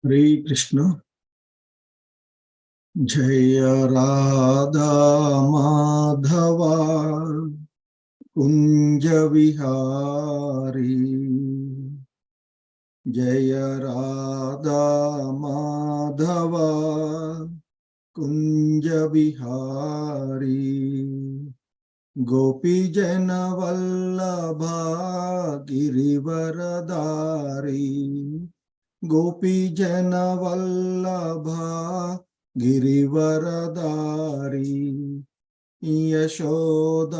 हरे कृष्ण। जय राधा माधवा कुंज विहारी। जय राधा माधवा कुंज विहारी। गोपी जन वल्लभा गिरिवरदारी। गोपी जन वल्लभा गिरिवरदारी। यशोदानंदना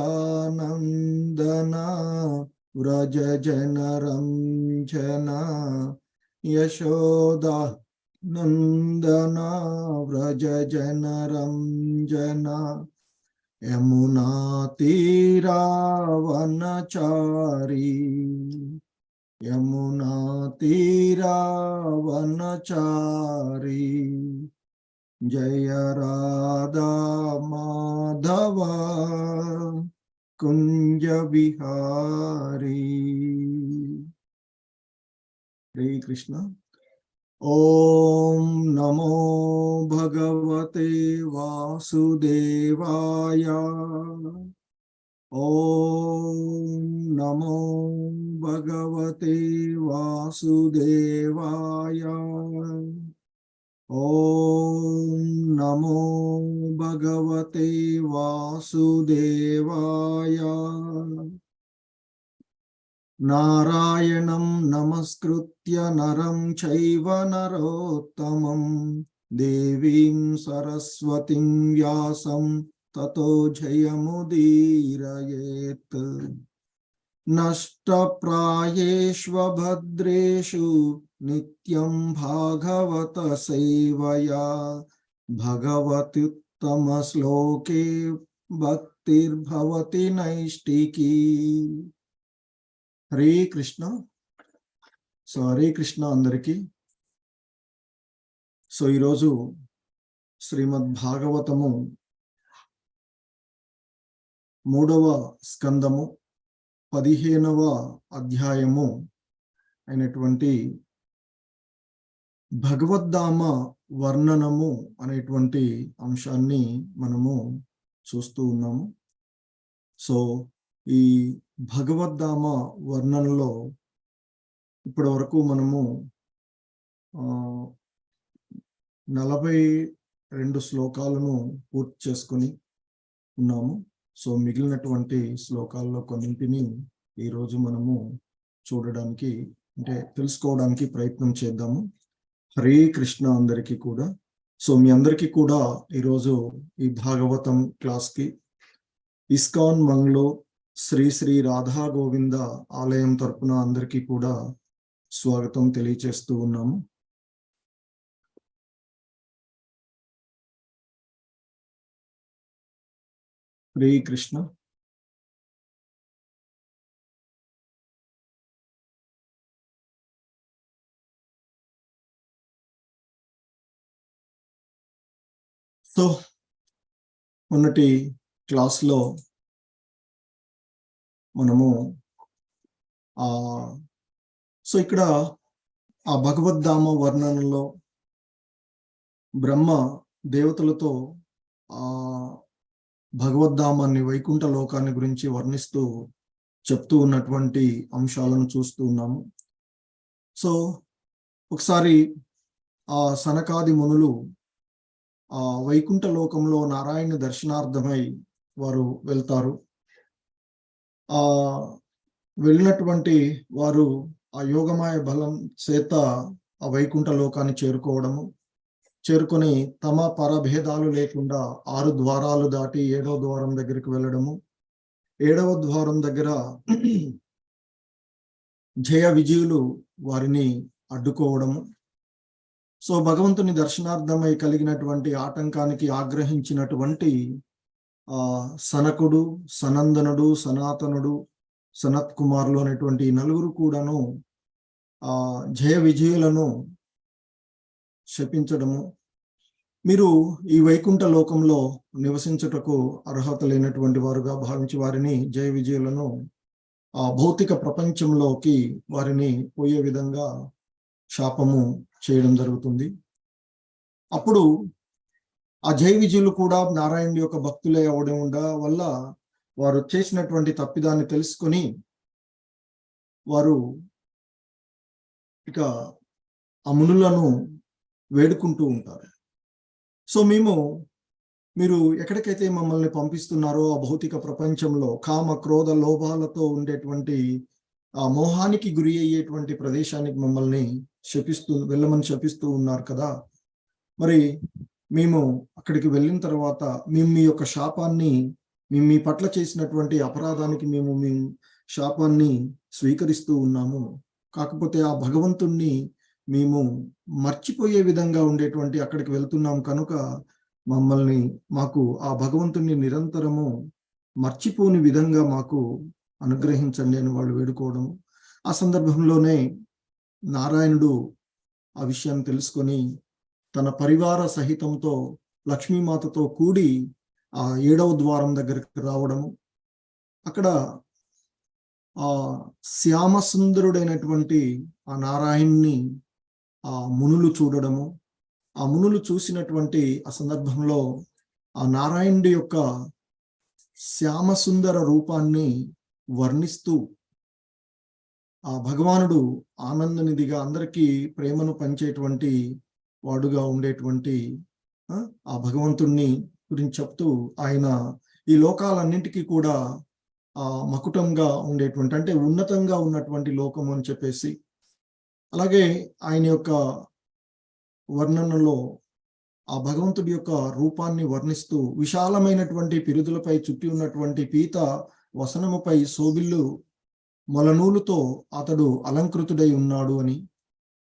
व्रज जन रंजना। यशोदा नंदना व्रज जन रंजना। यमुना तीरा वनचारी। यमुना तीरा वनचारी। जय राधा माधवा कुंज विहारी। हरे कृष्ण। ओम नमो भगवते वासुदेवाय। ओम नमो भगवते वासुदेवाय। ओम नमो भगवते वासुदेवाय। नारायणं नमस्कृत्य नरं चैव नरोत्तमं देवीं सरस्वतीं व्यासं ततो जयमुदीरयेत्। नष्टप्रायेष्वभद्रेषु नित्यं भागवत सेवया। भगवत्युत्तमश्लोके भक्तिर्भवति नैष्टिकी। हरे कृष्ण। హరే కృష్ణ అందరికి. ఈరోజు శ్రీమద్ భాగవతము 3వ స్కందము 15వ అధ్యాయము అయినటువంటి భగవద్ధామ వర్ణనము అనేటువంటి అంశాన్ని మనము చూస్తూ ఉన్నాము. ఈ భగవద్ధామ వర్ణనలో ఇప్పటి వరకు మనము 42 శ్లోకాలను పూర్తి చేసుకొని ఉన్నాము. మిగిలినటువంటి శ్లోకాల్లో కొన్నింటిని ఈరోజు మనము చూడడానికి తెలుసుకోవడానికి ప్రయత్నం చేద్దాము. హరే కృష్ణ అందరికీ కూడా. మీ అందరికీ కూడా ఈరోజు ఈ భాగవతం క్లాస్కి ఇస్కాన్ మంగళూరు శ్రీ శ్రీ రాధా గోవింద ఆలయం తరపున అందరికీ కూడా స్వాగతం తెలియచేస్తూ ఉన్నాము. హరే కృష్ణ. మొన్నటి క్లాస్లో మనము ఇక్కడ ఆ భగవద్ధామ వర్ణనలో బ్రహ్మ దేవతలతో భగవద్ధామాన్ని వైకుంఠ లోకాన్ని గురించి వర్ణిస్తూ చెప్తూ ఉన్నటువంటి అంశాలను చూస్తూ ఉన్నాము. ఒకసారి ఆ సనకాది మునులు ఆ వైకుంఠ లోకంలో నారాయణ దర్శనార్థమై వారు వెళ్తారు. వెళ్ళినటువంటి వారు ఆ యోగమాయ బలం చేత ఆ వైకుంఠ లోకాన్ని చేరుకొని తమ పరభేదాలు లేకుండా 6 ద్వారాలు దాటి 7వ ద్వారం దగ్గరికి వెళ్ళడము. 7వ ద్వారం దగ్గర జయ విజయులు వారిని అడ్డుకోవడము. భగవంతుని దర్శనార్థమై కలిగినటువంటి ఆటంకానికి ఆగ్రహించినటువంటి సనకుడు, సనందనుడు, సనాతనుడు, సనత్ కుమారులు అనేటువంటి 4 కూడాను జయ విజయులను శపించడము. మీరు ఈ వైకుంఠ లోకంలో నివసించుటకు అర్హత లేనటువంటి వారుగా భావించి వారిని జయ విజయులను భౌతిక ప్రపంచంలోకి వారిని పోయే విధంగా శాపము చేయడం జరుగుతుంది. అప్పుడు ఆ జై విజయులు కూడా నారాయణుడి యొక్క భక్తులే అవడం వల్ల వారు చేసినటువంటి తప్పిదాన్ని తెలుసుకొని వారు ఇక ఆ మునులను వేడుకుంటూ ఉంటారు. సో మీరు ఎక్కడికైతే మమ్మల్ని పంపిస్తున్నారో ఆ భౌతిక ప్రపంచంలో కామ క్రోధ లోభాలతో ఉండేటువంటి ఆ మోహానికి గురి అయ్యేటువంటి ప్రదేశానికి మమ్మల్ని వెళ్ళమని శపిస్తూ ఉన్నారు కదా. మరి మేము అక్కడికి వెళ్ళిన తర్వాత మేము మీ యొక్క శాపాన్ని, మేము మీ పట్ల చేసినటువంటి అపరాధానికి మేము శాపాన్ని స్వీకరిస్తూ ఉన్నాము. కాకపోతే ఆ భగవంతుణ్ణి మేము మర్చిపోయే విధంగా ఉండేటువంటి అక్కడికి వెళ్తున్నాం కనుక మాకు ఆ భగవంతుణ్ణి నిరంతరము మర్చిపోని విధంగా మాకు అనుగ్రహించండి అని వాళ్ళు వేడుకోవడం. ఆ సందర్భంలోనే నారాయణుడు ఆ విషయాన్ని తెలుసుకొని తన పరివార సహితంతో లక్ష్మీమాతతో కూడి ఆ 7వ ద్వారం దగ్గరికి రావడము, అక్కడ ఆ శ్యామసుందరుడైనటువంటి ఆ నారాయణ్ణి ఆ మునులు చూడడము, ఆ మునులు చూసినటువంటి ఆ సందర్భంలో ఆ నారాయణుడి యొక్క శ్యామసుందర రూపాన్ని వర్ణిస్తూ ఆ భగవానుడు ఆనందనిధిగా అందరికీ ప్రేమను పంచేటువంటి వాడుగా ఉండేటువంటి ఆ భగవంతుణ్ణి గురించి చెప్తూ ఆయన ఈ లోకాలన్నింటికీ కూడా ఆ మకుటంగా ఉండేటువంటి, అంటే ఉన్నతంగా ఉన్నటువంటి లోకం అని చెప్పేసి, అలాగే ఆయన యొక్క వర్ణనలో ఆ భగవంతుడి యొక్క రూపాన్ని వర్ణిస్తూ విశాలమైనటువంటి పిరుదులపై చుట్టి ఉన్నటువంటి పీత వసనముపై శోభిల్లు మొలనూలుతో అతడు అలంకృతుడై ఉన్నాడు అని,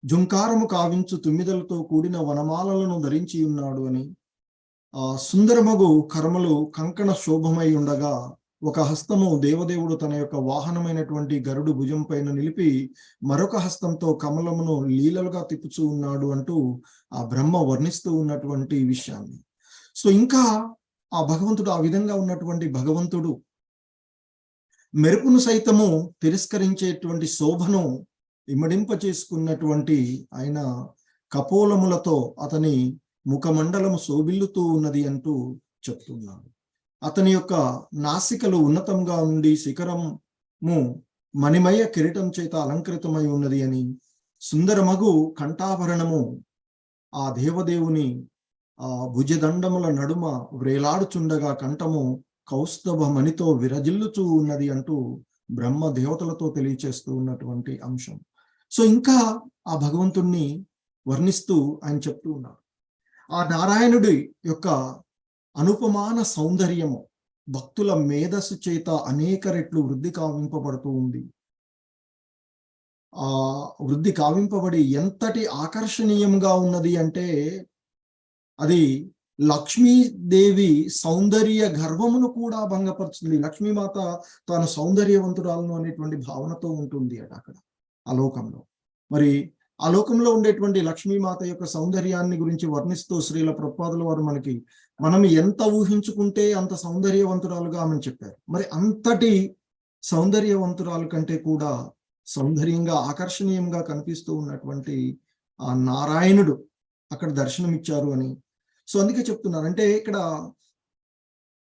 జుంకారము కావించు తుమ్మిదలతో కూడిన వనమాలలను ధరించి ఉన్నాడు అని, ఆ సుందరమగు కర్మలు కంకణ శోభమై ఉండగా ఒక హస్తము దేవదేవుడు తన యొక్క వాహనమైనటువంటి గరుడు భుజం పైన నిలిపి మరొక హస్తంతో కమలమును లీలలుగా తిప్పుచూ ఉన్నాడు అంటూ ఆ బ్రహ్మ వర్ణిస్తూ ఉన్నటువంటి విషయాన్ని. సో ఇంకా ఆ భగవంతుడు, ఆ విధంగా ఉన్నటువంటి భగవంతుడు మెరుపును సైతము తిరస్కరించేటువంటి శోభను ఇమ్మడింప చేసుకున్నటువంటి ఆయన కపోలములతో అతని ముఖమండలము శోభిల్లుతూ ఉన్నది అంటూ చెప్తున్నాడు. అతని యొక్క నాసికలు ఉన్నతంగా ఉండి శిఖరము మణిమయ కిరీటం చేత అలంకృతమై ఉన్నది అని, సుందరమగు కంఠాభరణము ఆ దేవదేవుని ఆ భుజదండముల నడుమ వ్రేలాడుచుండగా కంఠము కౌస్తభ మణితో విరజిల్లుచూ ఉన్నది అంటూ బ్రహ్మ దేవతలతో తెలియచేస్తూ ఉన్నటువంటి అంశం. సో ఇంకా ఆ భగవంతుణ్ణి వర్ణిస్తూ ఆయన చెప్తూ ఉన్నారు. ఆ నారాయణుడి యొక్క అనుపమాన సౌందర్యము భక్తుల మేధస్సు చేత అనేక రెట్లు వృద్ధి కావింపబడుతూ ఉంది. ఆ వృద్ధి కావింపబడి ఎంతటి ఆకర్షణీయంగా ఉన్నది అంటే అది లక్ష్మీదేవి సౌందర్య గర్వమును కూడా భంగపరుస్తుంది. లక్ష్మీమాత తాను సౌందర్యవంతురాలను అనేటువంటి భావనతో ఉంటుంది అక్కడ ఆ లోకంలో. మరి ఆ లోకంలో ఉండేటువంటి లక్ష్మీమాత యొక్క సౌందర్యాన్ని గురించి వర్ణిస్తూ శ్రీల ప్రభుపాదుల వారు మనం ఎంత ఊహించుకుంటే అంత సౌందర్యవంతురాలుగా ఆమెను చెప్పారు. మరి అంతటి సౌందర్యవంతురాలు కంటే కూడా సౌందర్యంగా ఆకర్షణీయంగా కనిపిస్తూ ఉన్నటువంటి ఆ నారాయణుడు అక్కడ దర్శనమిచ్చారు అని. సో అందుకే చెప్తున్నారు, అంటే ఇక్కడ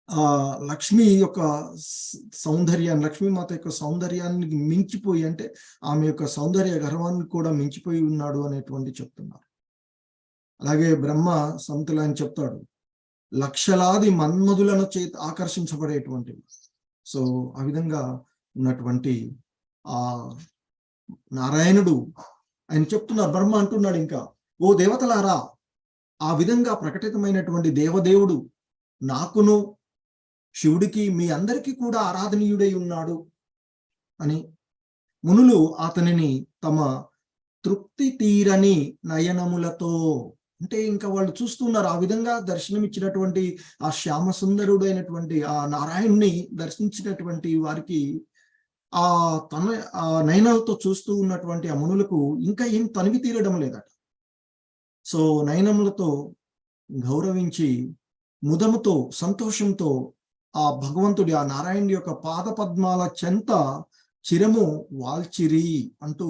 ఆ లక్ష్మి యొక్క సౌందర్యాన్ని, లక్ష్మీమాత యొక్క సౌందర్యాన్ని మించిపోయి, అంటే ఆమె యొక్క సౌందర్య గర్వాన్ని కూడా మించిపోయి ఉన్నాడు అనేటువంటి చెప్తున్నారు. అలాగే బ్రహ్మ సంతులు ఆయన చెప్తాడు, లక్షలాది మన్మధులను చేత ఆకర్షించబడేటువంటి. సో ఆ విధంగా ఉన్నటువంటి ఆ నారాయణుడు ఆయన చెప్తున్నారు. బ్రహ్మ అంటున్నాడు ఇంకా, ఓ దేవతలారా, ఆ విధంగా ప్రకటితమైనటువంటి దేవదేవుడు నాకును శివుడికి మీ అందరికీ కూడా ఆరాధనీయుడై ఉన్నాడు అని మునులు అతనిని తమ తృప్తి తీరని నయనములతో, అంటే ఇంకా వాళ్ళు చూస్తున్నారు. ఆ విధంగా దర్శనమిచ్చినటువంటి ఆ శ్యామ సుందరుడు అయినటువంటి ఆ నారాయణుని దర్శించినటువంటి వారికి ఆ నయనాలతో చూస్తూ ఉన్నటువంటి ఆ మునులకు ఇంకా ఏం తనివి తీరడం లేదట. సో నయనములతో గౌరవించి ముదముతో సంతోషంతో ఆ భగవంతుడి, ఆ నారాయణుడి యొక్క పాద పద్మాల చెంత చిరము వాల్చిరి అంటూ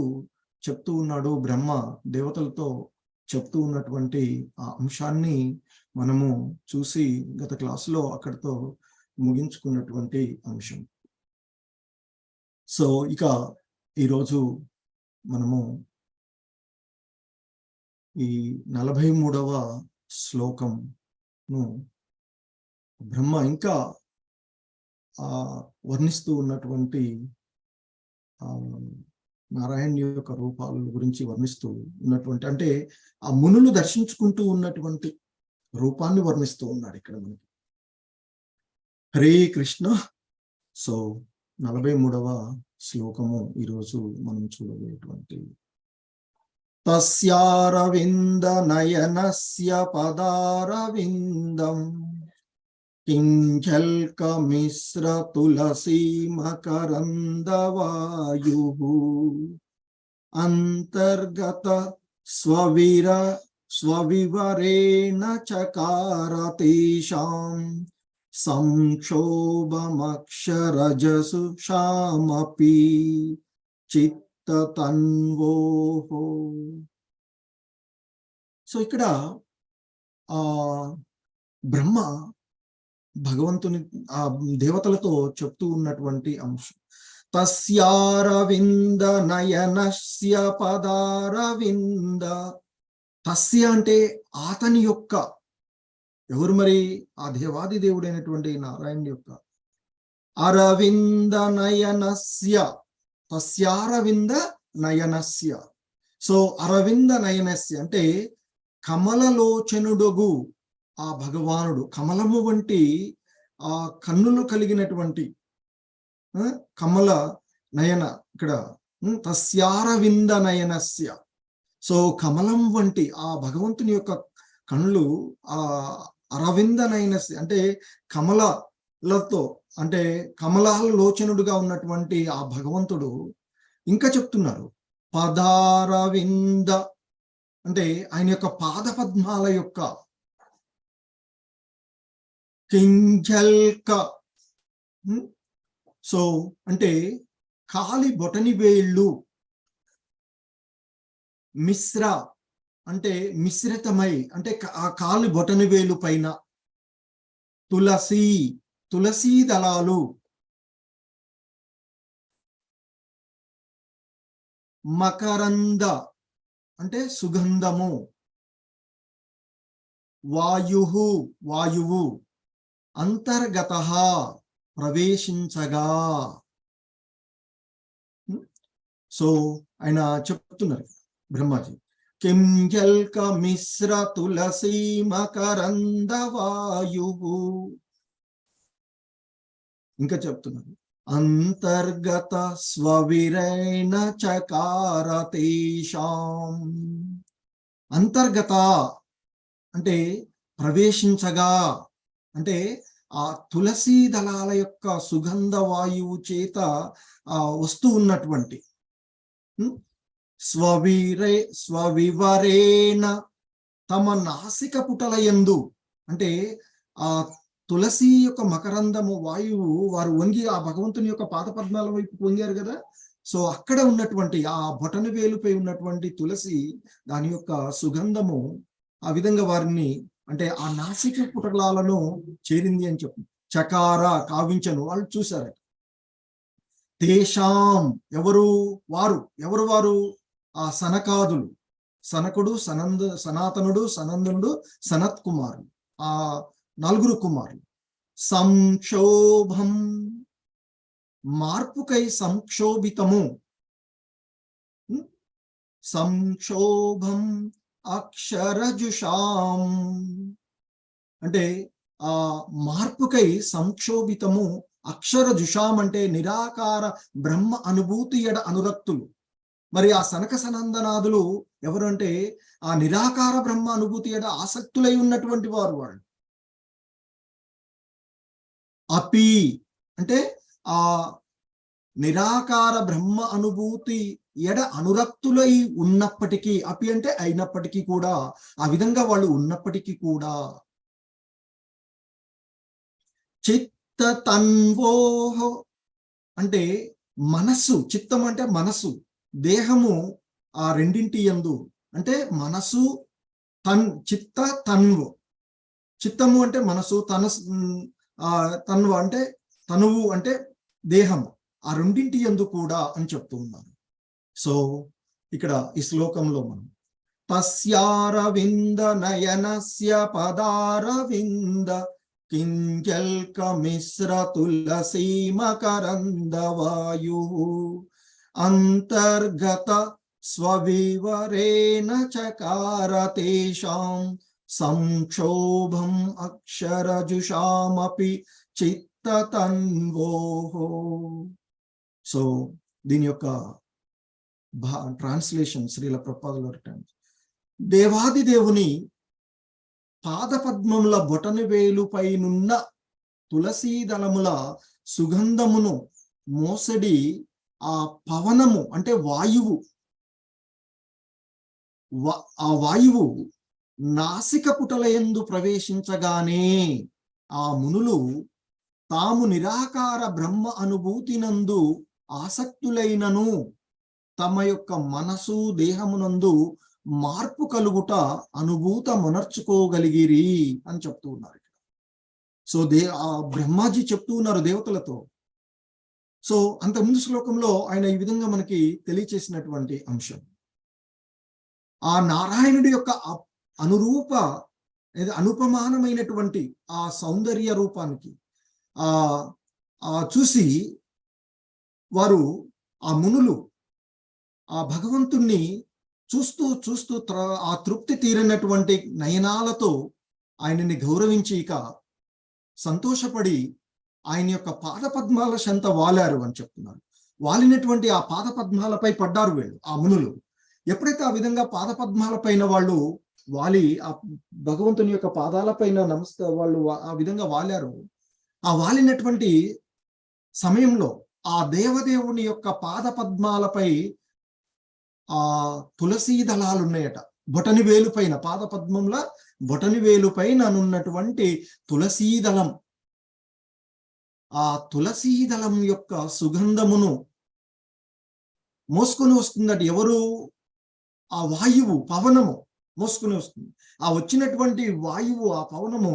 చెప్తూ ఉన్నాడు బ్రహ్మ దేవతలతో చెప్తూ ఉన్నటువంటి ఆ అంశాన్ని మనము చూసి గత క్లాసులో అక్కడితో ముగించుకున్నటువంటి అంశం. సో ఇక ఈరోజు మనము ఈ 43వ శ్లోకంను బ్రహ్మ ఇంకా వర్ణిస్తూ ఉన్నటువంటి నారాయణ యొక్క రూపాల గురించి వర్ణిస్తూ ఉన్నటువంటి, అంటే ఆ మునులు దర్శించుకుంటూ ఉన్నటువంటి రూపాన్ని వర్ణిస్తూ ఉన్నాడు ఇక్కడ మనకి. హరే కృష్ణ. సో 43వ శ్లోకము ఈరోజు మనం చూడబోయేటువంటి తస్యారవింద నయనస్య పదారవిందం కింజల్కమిశ్ర తులసీ మకరందవాయుః అంతర్గత స్వవివరేణ చకార తేషాం సంక్షోభమక్షరజసు శామపి చిత్తతన్వోః. సో ఇక్కడ బ్రహ్మ భగవంతుని ఆ దేవతలతో చెప్తూ ఉన్నటువంటి అంశం. తస్యారవింద నయనస్య పదారవింద. తస్య అంటే అతని యొక్క, ఎవరు మరి? ఆ దేవాది దేవుడైనటువంటి నారాయణ యొక్క. అరవింద నయనస్య, తస్యారవింద నయనస్య. సో అరవింద నయనస్య అంటే కమలలోచనుడగు ఆ భగవానుడు, కమలము వంటి ఆ కన్నులు కలిగినటువంటి కమల నయన, ఇక్కడ తస్యారవింద నయనస్య. సో కమలం వంటి ఆ భగవంతుని యొక్క కళ్ళు ఆ అరవింద నయనస్య అంటే కమలలతో, అంటే కమలాల లోచనుడుగా ఉన్నటువంటి ఆ భగవంతుడు ఇంకా చెప్తున్నారు పదారవింద అంటే ఆయన యొక్క పాద పద్మాల యొక్క కింజల్క. సో అంటే కాలి బొటని వేళ్ళు, మిశ్ర అంటే మిశ్రితమై, అంటే ఆ కాలి బొటని వేలు పైన తులసీ దళాలు, మకరంద అంటే సుగంధము, వాయువు, అంతర్గత ప్రవేశించగా. సో ఆయన చెప్తున్నారు బ్రహ్మాజీ, కింజల్క మిశ్ర తులసీ మకరంద వాయువు. ఇంకా చెప్తున్నారు అంతర్గత స్వవిరేణ చకార తేషాం. అంతర్గత అంటే ప్రవేశించగా, అంటే ఆ తులసీ దళాల యొక్క సుగంధ వాయువు చేత వస్తూ ఉన్నటువంటి స్వవివరేణ తమ నాసిక పుటల యందు, అంటే ఆ తులసి యొక్క మకరందము వాయువు వారు వంగి ఆ భగవంతుని యొక్క పాద పద్మాల వైపు పొంగారు కదా. సో అక్కడ ఉన్నటువంటి ఆ బొటన వేలుపై ఉన్నటువంటి తులసి, దాని యొక్క సుగంధము ఆ విధంగా వారిని, అంటే ఆ నాసిక పుటలాలను చేరింది అని చెప్పి చకార కావించను వాళ్ళు చూశారు. తేషాం ఎవరు వారు? ఆ సనకాదులు, సనకుడు, సనాతనుడు, సనందనుడు, సనత్ కుమారుడు, ఆ 4 కుమారులు. సంక్షోభం మార్పుకై సంక్షోభితము, సంక్షోభం అక్షరజుషాం అంటే ఆ మార్పుకై సంక్షోభితము, అక్షరజుషాం అంటే నిరాకార బ్రహ్మ అనుభూతి ఎడ అనురక్తులు. మరి ఆ సనక సనందనాదులు ఎవరు అంటే ఆ నిరాకార బ్రహ్మ అనుభూతి ఎడ ఆసక్తులై ఉన్నటువంటి వారు. వాళ్ళు అపి అంటే ఆ నిరాకార బ్రహ్మ అనుభూతి ఎడ అనురక్తులై ఉన్నప్పటికీ, అపి అంటే అయినప్పటికీ కూడా, ఆ విధంగా వాళ్ళు ఉన్నప్పటికీ కూడా, చిత్త తన్వోహ అంటే మనస్సు, చిత్తం అంటే మనసు, దేహము, ఆ రెండింటి యందు అంటే మనసు చిత్త తన్వు. చిత్తము అంటే మనసు, తన్వ అంటే తనువు అంటే దేహము. ఆ రెండింటి యందు కూడా అని చెప్తూ ఉన్నారు. సో ఇక్కడ ఈ శ్లోకంలో మనం తస్యారవింద నయనస్య పదారవింద కింజల్క మిశ్ర తులసీ మకరంద వాయు అంతర్గత స్వవివరేణ చకార తేషాం సంక్షోభం అక్షరజుషామపి చిత్తతన్వోహో. సో దీని యొక్క ట్రాన్స్లేషన్ శ్రీల ప్రభుపాదుల వారి దేవాది దేవుని పాదపద్మముల బొటని వేలుపైనున్న తులసీ దళముల సుగంధమును మోసడి ఆ పవనము అంటే వాయువు, ఆ వాయువు నాసిక పుటలయందు ప్రవేశించగానే ఆ మునులు తాము నిరాకార బ్రహ్మ అనుభూతినందు ఆసక్తులైనను తమ యొక్క మనసు దేహమునందు మార్పు కలుగుట అనుభూత మొనర్చుకోగలిగిరి అని చెప్తూ ఉన్నారు. సో ఆ బ్రహ్మాజీ చెప్తూ ఉన్నారు దేవతలతో. సో అంత ముందు శ్లోకంలో ఆయన ఈ విధంగా మనకి తెలియచేసినటువంటి అంశం, ఆ నారాయణుడి యొక్క అనుపమానమైనటువంటి ఆ సౌందర్య రూపానికి చూసి వారు ఆ మునులు ఆ భగవంతుణ్ణి చూస్తూ చూస్తూ ఆ తృప్తి తీరినటువంటి నయనాలతో ఆయనని గౌరవించి ఇక సంతోషపడి ఆయన యొక్క పాదపద్మాల చెంత వాలారు అని చెప్తున్నారు. వాలినటువంటి ఆ పాదపద్మాలపై పడ్డారు వీళ్ళు, ఆ మునులు. ఎప్పుడైతే ఆ విధంగా పాదపద్మాల పైన వాళ్ళు వాలి ఆ భగవంతుని యొక్క పాదాల పైన వాళ్ళు ఆ విధంగా వాలారు. ఆ వాలినటువంటి సమయంలో ఆ దేవదేవుని యొక్క పాదపద్మాలపై ఆ తులసీ దళాలు ఉన్నాయట. బొటని వేలు పైన, పాదపద్మంలో బొటని వేలు పైన ఉన్నటువంటి తులసీదళం, ఆ తులసీదళం యొక్క సుగంధమును మోసుకొని వస్తుందట. ఎవరు? ఆ వాయువు, పవనము మోసుకుని వస్తుంది. ఆ వచ్చినటువంటి వాయువు, ఆ పవనము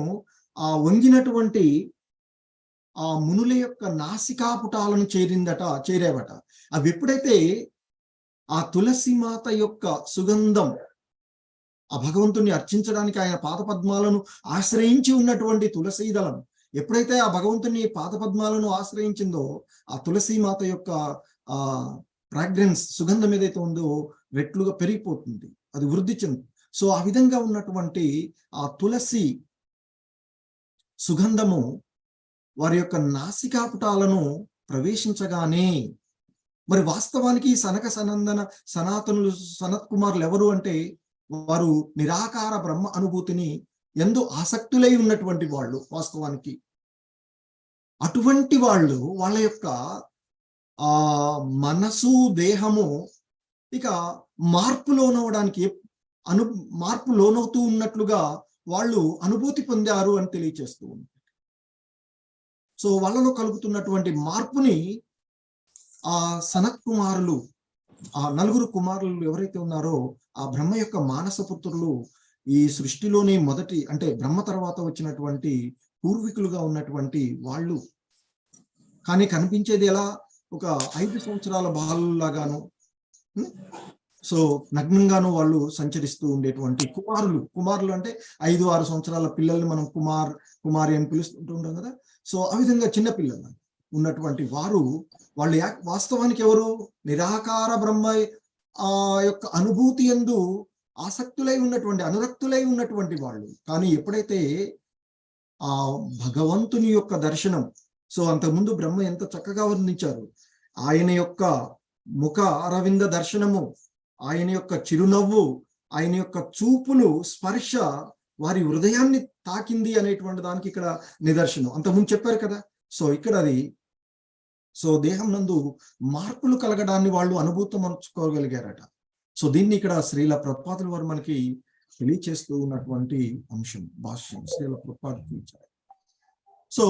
ఆ వంగినటువంటి ఆ మునుల యొక్క నాసికాపుటాలను చేరేవట. అవి ఎప్పుడైతే ఆ తులసి మాత యొక్క సుగంధం ఆ భగవంతుని అర్చించడానికి ఆయన పాదపద్మాలను ఆశ్రయించి ఉన్నటువంటి తులసీదళం ఎప్పుడైతే ఆ భగవంతుని పాదపద్మాలను ఆశ్రయించిందో ఆ తులసి మాత యొక్క ఆ ఫ్రాగ్రెన్స్, సుగంధం ఏదైతే ఉందో రెట్లుగా పెరిగిపోతుంది, అది వృద్ధి చెంది. సో ఆ విధంగా ఉన్నటువంటి ఆ తులసి సుగంధము వారి యొక్క నాసికాపుటాలను ప్రవేశించగానే, మరి వాస్తవానికి సనాతనులు సనత్ కుమారులు ఎవరు అంటే వారు నిరాకార బ్రహ్మ అనుభూతిని ఎందు ఆసక్తులై ఉన్నటువంటి వాళ్ళు. వాస్తవానికి అటువంటి వాళ్ళు వాళ్ళ యొక్క ఆ మనసు దేహము ఇక మార్పు లోనవుతూ ఉన్నట్లుగా వాళ్ళు అనుభూతి పొందారు అని తెలియచేస్తూ ఉంది. సో వాళ్ళలో కలుగుతున్నటువంటి మార్పుని ఆ సనత్ కుమారులు, ఆ నలుగురు కుమారులు ఎవరైతే ఉన్నారో ఆ బ్రహ్మ యొక్క మానసపుత్రులు, ఈ సృష్టిలోని మొదటి అంటే బ్రహ్మ తర్వాత వచ్చినటువంటి పూర్వీకులుగా ఉన్నటువంటి వాళ్ళు. కానీ కనిపించేది ఎలా? ఒక 5 సంవత్సరాల బాలులాగాను, సో నగ్నంగాను వాళ్ళు సంచరిస్తూ ఉండేటువంటి కుమారులు అంటే 5-6 సంవత్సరాల పిల్లల్ని మనం కుమారి అని పిలుస్తుంటూ ఉంటాం కదా. సో ఆ విధంగా చిన్న పిల్లలు ఉన్నటువంటి వాళ్ళు వాస్తవానికి ఎవరు? నిరాకార బ్రహ్మ ఆ యొక్క అనుభూతి యందు ఆసక్తులై ఉన్నటువంటి, అనురక్తులై ఉన్నటువంటి వాళ్ళు. కానీ ఎప్పుడైతే ఆ భగవంతుని యొక్క దర్శనం, సో అంతకుముందు బ్రహ్మ ఎంత చక్కగా వర్ణించారు, ఆయన యొక్క ముఖ అరవింద దర్శనము, ఆయన యొక్క చిరునవ్వు, ఆయన యొక్క చూపులు, స్పర్శ వారి హృదయాన్ని తాకింది అనేటువంటి దానికి ఇక్కడ నిదర్శనం. అంతకుముందు చెప్పారు కదా. సో ఇక్కడ అది, సో దేహం నందు మార్పులు కలగడాన్ని వాళ్ళు అనుభూతమర్చుకోగలిగారట. సో దీన్ని ఇక్కడ శ్రీల ప్రభుపాదుల వారు మనకి తెలియచేస్తూ ఉన్నటువంటి అంశం, భాష్యం శ్రీల ప్రభుపాదులు. సో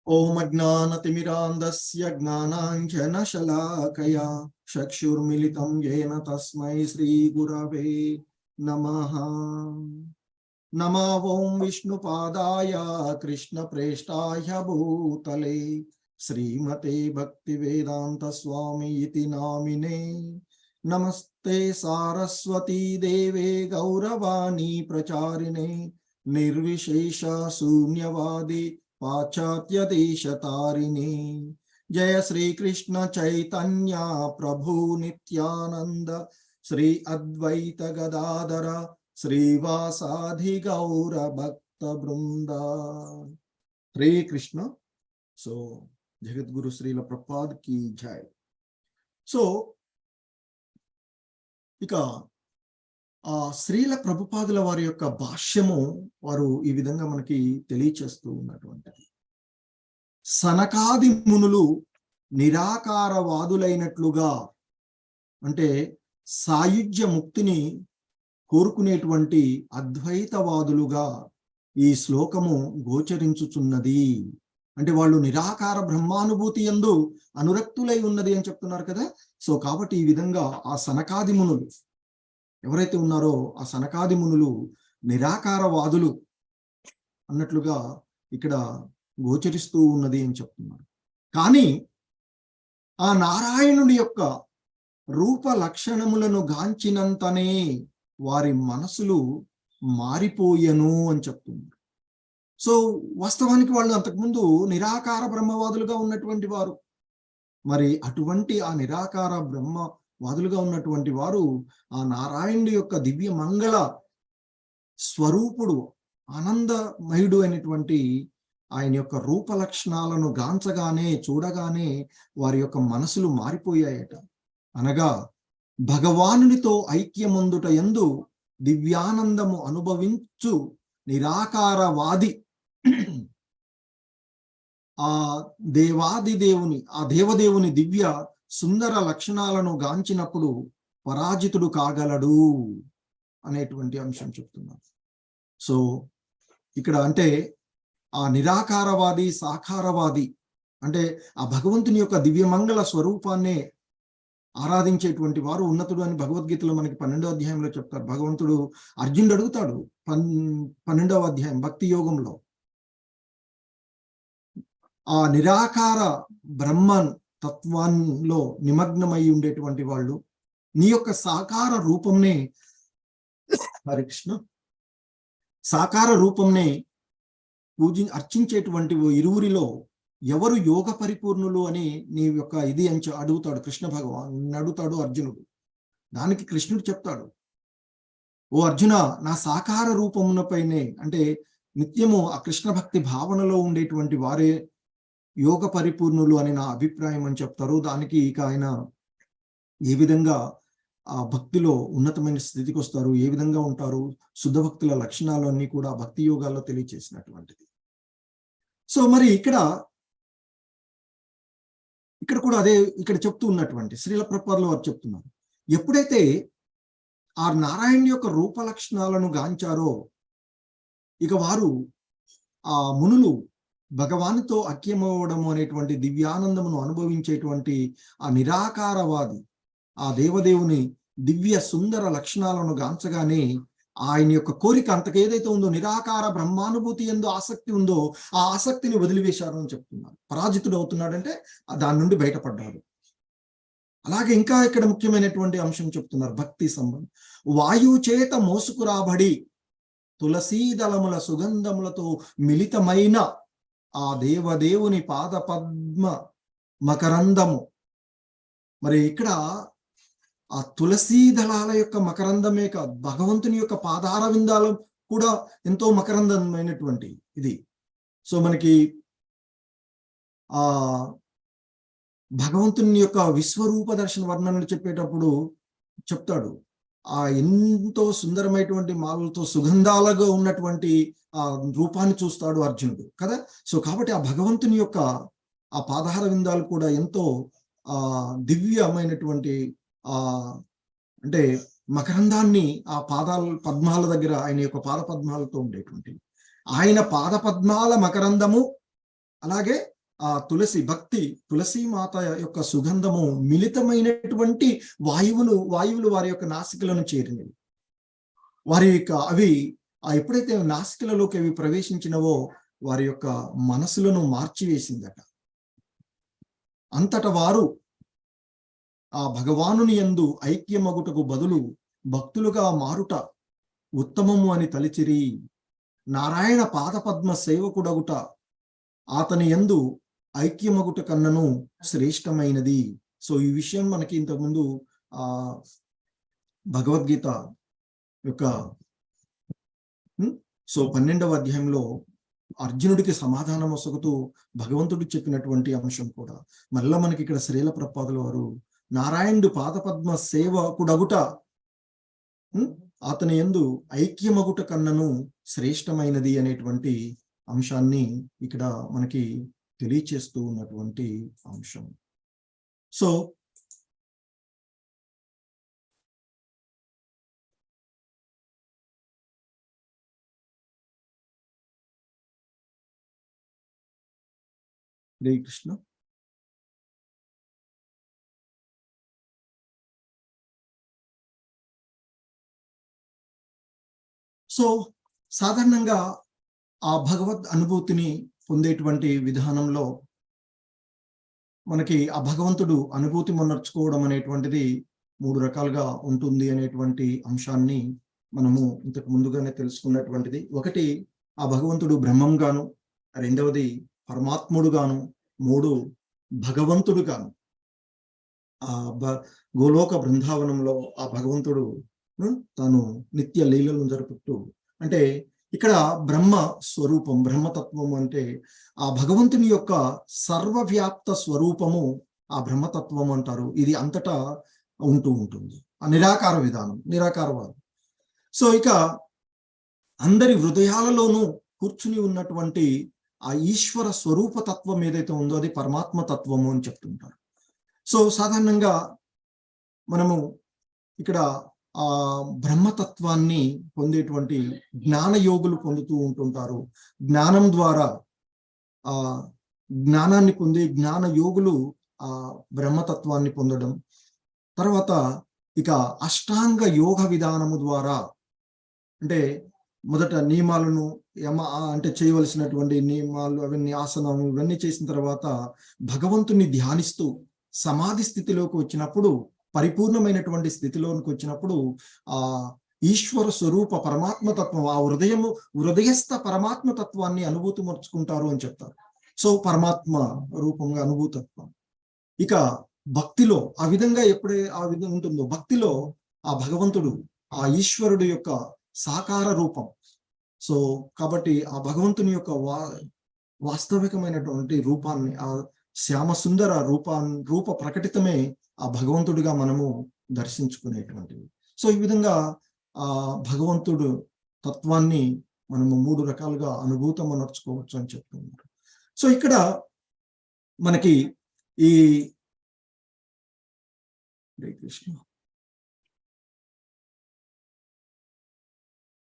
ఓం అజ్ఞానతిమిరాంధస్య జ్ఞానాంజనశలాకయా చక్షుర్మిలితం యేన తస్మై శ్రీ గురవే నమః. నమో ఓం విష్ణుపాదాయ కృష్ణప్రేష్టాయ భూతలే శ్రీమతే భక్తివేదాంత స్వామి ఇతి నామినే. నమస్తే సారస్వతీ దేవే గౌరవాణి ప్రచారిణే నిర్విశేష శూన్యవాది పాశ్చాత్య దేశతారిణి. జయ శ్రీకృష్ణ చైతన్య ప్రభు నిత్యానంద శ్రీ అద్వైత గదాధర శ్రీవాసాధి గౌర భక్త బృంద. హరే కృష్ణ. సో జగద్గురు శ్రీల ప్రభుపాద్ కి జై. సో ఇక ఆ శ్రీల ప్రభుపాదుల వారి యొక్క భాష్యము వారు ఈ విధంగా మనకి తెలియచేస్తూ ఉన్నటువంటిది. సనకాది మునులు నిరాకారవాదులైనట్లుగా, అంటే సాయుజ్య ముక్తిని కోరుకునేటువంటి అద్వైతవాదులుగా ఈ శ్లోకము గోచరించుచున్నది. అంటే వాళ్ళు నిరాకార బ్రహ్మానుభూతి యందు అనురక్తులై ఉన్నది అని చెప్తున్నారు కదా. సో కాబట్టి ఈ విధంగా ఆ సనకాది మునులు ఎవరైతే ఉన్నారో ఆ సనకాది మునులు నిరాకారవాదులు అన్నట్లుగా ఇక్కడ గోచరిస్తూ ఉన్నది అని చెప్తున్నారు. కానీ ఆ నారాయణుడి యొక్క రూప లక్షణములను గాంచినంతనే వారి మనసులు మారిపోయెను అని చెప్తున్నారు. సో వాస్తవానికి వాళ్ళు అంతకుముందు నిరాకార బ్రహ్మవాదులుగా ఉన్నటువంటి వారు. మరి అటువంటి ఆ నిరాకార బ్రహ్మవాదులుగా ఉన్నటువంటి వారు ఆ నారాయణుడి యొక్క దివ్య మంగళ స్వరూపుడు, ఆనందమయుడు అయినటువంటి ఆయన యొక్క రూప లక్షణాలను గాంచగానే, చూడగానే వారి యొక్క మనసులు మారిపోయాయట. అనగా భగవానునితో ఐక్యమందుట యందు దివ్యానందము అనుభవించు నిరాకారవాది ఆ దేవదేవుని దివ్య సుందర లక్షణాలను గాంచినప్పుడు పరాజితుడు కాగలడు అనేటువంటి అంశం చెప్తున్నారు. సో ఇక్కడ అంటే ఆ నిరాకారవాది, సాకారవాది అంటే ఆ భగవంతుని యొక్క దివ్యమంగళ స్వరూపాన్నే ఆరాధించేటువంటి వారు ఉన్నతుడు అని భగవద్గీతలో మనకి 12వ అధ్యాయంలో చెప్తారు. భగవంతుడు అర్జునుడు అడుగుతాడు 12వ అధ్యాయం భక్తి యోగంలో, ఆ నిరాకార బ్రహ్మ తత్వంలో నిమగ్నమై ఉండేటువంటి వాళ్ళు నీ యొక్క సాకార రూపంనే, హరే కృష్ణ, సాకార రూపంనే అర్చించేటువంటి ఇరువురిలో ఎవరు యోగ పరిపూర్ణులు అని నీ యొక్క ఇది అని అడుగుతాడు కృష్ణ భగవాన్ అడుగుతాడు అర్జునుడు. దానికి కృష్ణుడు చెప్తాడు, ఓ అర్జున, నా సాకార రూపమునపైనే, అంటే నిత్యము ఆ కృష్ణ భక్తి భావనలో ఉండేటువంటి వారే యోగ పరిపూర్ణులు అని నా అభిప్రాయం అని చెప్తారు. దానికి ఇక ఆయన ఏ విధంగా ఆ భక్తిలో ఉన్నతమైన స్థితికి వస్తారు, ఏ విధంగా ఉంటారు, శుద్ధ భక్తుల లక్షణాలు అన్ని కూడా భక్తి యోగాల్లో తెలియచేసినటువంటిది. సో మరి ఇక్కడ కూడా అదే ఇక్కడ చెప్తూ ఉన్నటువంటి శ్రీల ప్రభుపాదుల వారు చెప్తున్నారు, ఎప్పుడైతే ఆ నారాయణ యొక్క రూప లక్షణాలను గాంచారో ఇక వారు ఆ మునులు భగవానుతో ఐక్యమవ్వడము అనేటువంటి దివ్యానందమును అనుభవించేటువంటి ఆ నిరాకారవాది ఆ దేవదేవుని దివ్య సుందర లక్షణాలను గాంచగానే ఆయన యొక్క కోరిక అంతకేదైతే ఉందో, నిరాకార బ్రహ్మానుభూతి ఎందు ఆసక్తి ఉందో, ఆ ఆసక్తిని వదిలివేశారు అని చెప్తున్నారు. పరాజితుడు అవుతున్నాడంటే దాని నుండి బయటపడ్డాడు. అలాగే ఇంకా ఇక్కడ ముఖ్యమైనటువంటి అంశం చెప్తున్నారు, భక్తి సంబంధం. వాయువు చేత మోసుకురాబడి తులసీదళముల సుగంధములతో మిళితమైన ఆ దేవదేవుని పాద పద్మ మకరందము. మరి ఇక్కడ ఆ తులసీ దళాల యొక్క మకరందమే కాదు, భగవంతుని యొక్క పాదార విందాలు కూడా ఎంతో మకరందమైనటువంటి ఇది. సో మనకి ఆ భగవంతుని యొక్క విశ్వరూప దర్శన వర్ణనలు చెప్పేటప్పుడు చెప్తాడు, ఆ ఎంతో సుందరమైనటువంటి మాలలతో సుగంధాలుగా ఉన్నటువంటి ఆ రూపాన్ని చూస్తాడు అర్జునుడు కదా. సో కాబట్టి ఆ భగవంతుని యొక్క ఆ పాదార విందాలు కూడా ఎంతో దివ్యమైనటువంటి అంటే మకరందాన్ని ఆ పద్మాల దగ్గర ఆయన యొక్క పాద పద్మాలతో ఉండేటువంటి ఆయన పాద పద్మాల మకరందము, అలాగే ఆ తులసి మాత యొక్క సుగంధము మిళితమైనటువంటి వాయువులు వారి యొక్క నాసికలను చేరినవి. వారి యొక్క అవి ఎప్పుడైతే నాసికలలోకి అవి ప్రవేశించినవో వారి యొక్క మనసులను మార్చివేసిందట. అంతట వారు ఆ భగవానుని యందు ఐక్యమగుటకు బదులు భక్తులుగా మారుట ఉత్తమము అని తలిచిరి. నారాయణ పాదపద్మ సేవకుడగుట అతని యందు ఐక్యమగుట కన్నను శ్రేష్టమైనది. సో ఈ విషయం మనకి ఇంతకుముందు భగవద్గీత యొక్క 12వ అధ్యాయంలో అర్జునుడికి సమాధానం వసగుతూ భగవంతుడికి చెప్పినటువంటి అంశం కూడా మళ్ళా మనకి ఇక్కడ శ్రీల ప్రపాదుల వారు నారాయణుడు పాదపద్మ సేవకుడగుట అతని యందు ఐక్యమగుట కన్నను శ్రేష్టమైనది అనేటువంటి అంశాన్ని ఇక్కడ మనకి తెలియచేస్తూ ఉన్నటువంటి అంశం. సో హరే కృష్ణ. సో సాధారణంగా ఆ భగవద్ అనుభూతిని పొందేటువంటి విధానంలో మనకి ఆ భగవంతుడు అనుభూతి మొనర్చుకోవడం అనేటువంటిది 3 రకాలుగా ఉంటుంది అనేటువంటి అంశాన్ని మనము ఇంతకు ముందుగానే తెలుసుకున్నటువంటిది. ఒకటి ఆ భగవంతుడు బ్రహ్మంగాను, రెండవది పరమాత్ముడుగాను, 3 భగవంతుడుగాను. గోలోక బృందావనంలో ఆ భగవంతుడు తాను నిత్య లీలలను జరుపుతూ, అంటే ఇక్కడ బ్రహ్మ స్వరూపం, బ్రహ్మతత్వం అంటే ఆ భగవంతుని యొక్క సర్వవ్యాప్త స్వరూపము ఆ బ్రహ్మతత్వం అంటారు. ఇది అంతటా ఉంటూ ఉంటుంది. ఆ నిరాకార విధానం, నిరాకారవాదం. సో ఇక అందరి హృదయాలలోనూ కూర్చుని ఉన్నటువంటి ఆ ఈశ్వర స్వరూప తత్వం ఏదైతే ఉందో అది పరమాత్మ తత్వము అని చెప్తుంటారు. సో సాధారణంగా మనము ఇక్కడ ఆ బ్రహ్మతత్వాన్ని పొందేటువంటి జ్ఞాన యోగులు పొందుతూ ఉంటుంటారు. జ్ఞానం ద్వారా ఆ జ్ఞానాన్ని పొందే జ్ఞాన యోగులు ఆ బ్రహ్మతత్వాన్ని పొందడం. తర్వాత ఇక అష్టాంగ యోగ విధానము ద్వారా, అంటే మొదట నియమాలను అంటే చేయవలసినటువంటి నియమాలు అవన్నీ, ఆసనం ఇవన్నీ చేసిన తర్వాత భగవంతుని ధ్యానిస్తూ సమాధి స్థితిలోకి వచ్చినప్పుడు, పరిపూర్ణమైనటువంటి స్థితిలోకి వచ్చినప్పుడు ఆ ఈశ్వర స్వరూప పరమాత్మతత్వం, ఆ హృదయస్థ పరమాత్మతత్వాన్ని అనుభూతి మర్చుకుంటారు అని చెప్తారు. సో పరమాత్మ రూపంగా అనుభూతత్వం. ఇక భక్తిలో ఆ విధంగా ఎప్పుడే ఆ విధంగా ఉంటుందో, భక్తిలో ఆ భగవంతుడు, ఆ ఈశ్వరుడు యొక్క సాకార రూపం. సో కాబట్టి ఆ భగవంతుని యొక్క వాస్తవికమైనటువంటి రూపాన్ని, ఆ శ్యామ సుందర రూప ప్రకటితమే ఆ భగవంతుడిగా మనము దర్శించుకునేటువంటివి. సో ఈ విధంగా ఆ భగవంతుడు తత్వాన్ని మనము 3 రకాలుగా అనుభూతం నడుచుకోవచ్చు అని చెప్తున్నారు. సో ఇక్కడ మనకి ఈ కృష్ణ